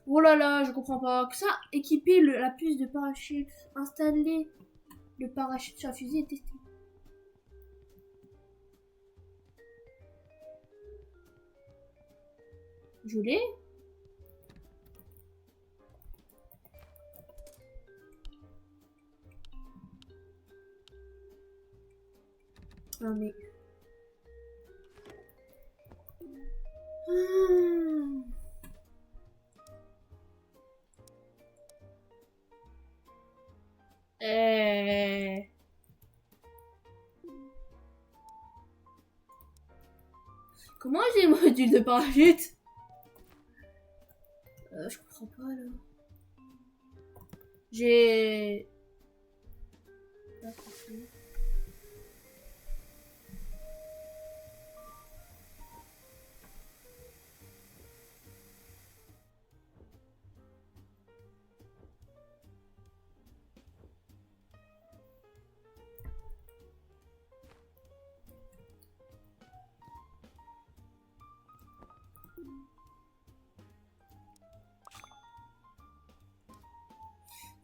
[SPEAKER 1] Oh là là, je comprends pas. Que ça, équiper la puce de parachute, installer le parachute sur la fusée et tester. Je l'ai. Non mais... Comment j'ai le module de parachute? Je comprends pas là. J'ai...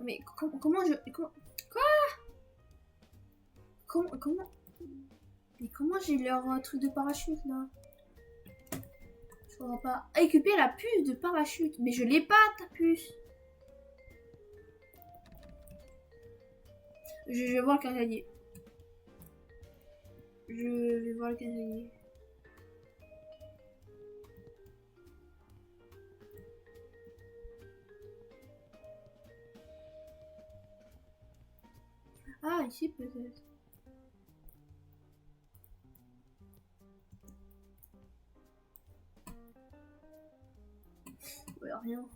[SPEAKER 1] Mais comment je... Quoi? Comment... Mais comment j'ai leur truc de parachute là? Je comprends pas. Récupérer la puce de parachute. Mais je l'ai pas ta puce. Je vais voir le casanier. Je vais voir le casanier. Ah, ici peut-être. Ouais, rien.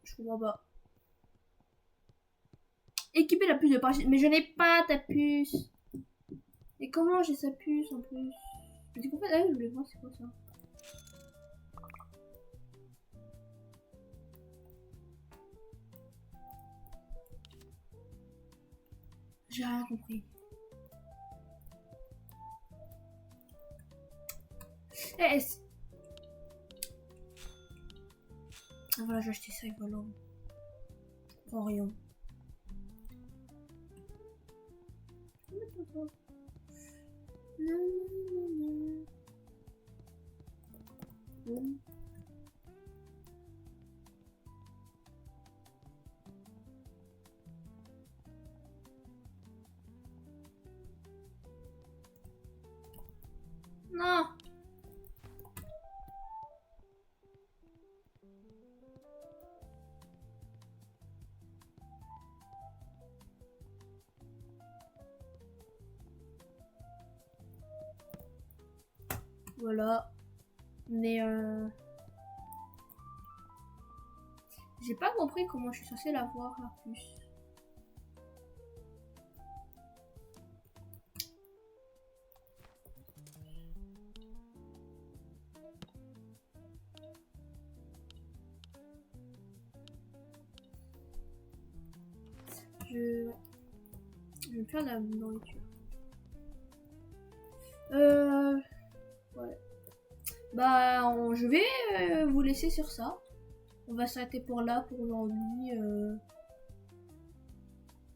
[SPEAKER 1] Je comprends pas. Équiper la puce de parachute. Mais je n'ai pas ta puce. Et comment j'ai sa puce en plus? Mais c'est quoi ça? Je voulais voir c'est quoi ça. J'ai rien compris. Eh, ah voilà, j'ai acheté ça et voilà. Je comprends rien. Non. Voilà. Mais j'ai pas compris comment je suis censée la voir la puce. Je vais faire de la nourriture. Ouais. Bah, je vais vous laisser sur ça. On va s'arrêter pour là pour aujourd'hui.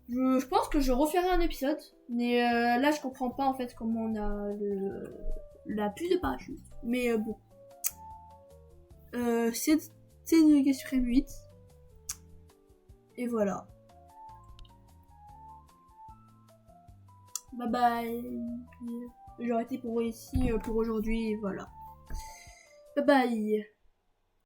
[SPEAKER 1] Je pense que je referai un épisode, mais là je comprends pas en fait comment on a la puce de parachute. Mais bon, c'est une question 8 et voilà. Bye bye. J'aurais été pour ici pour aujourd'hui et voilà. Bye bye.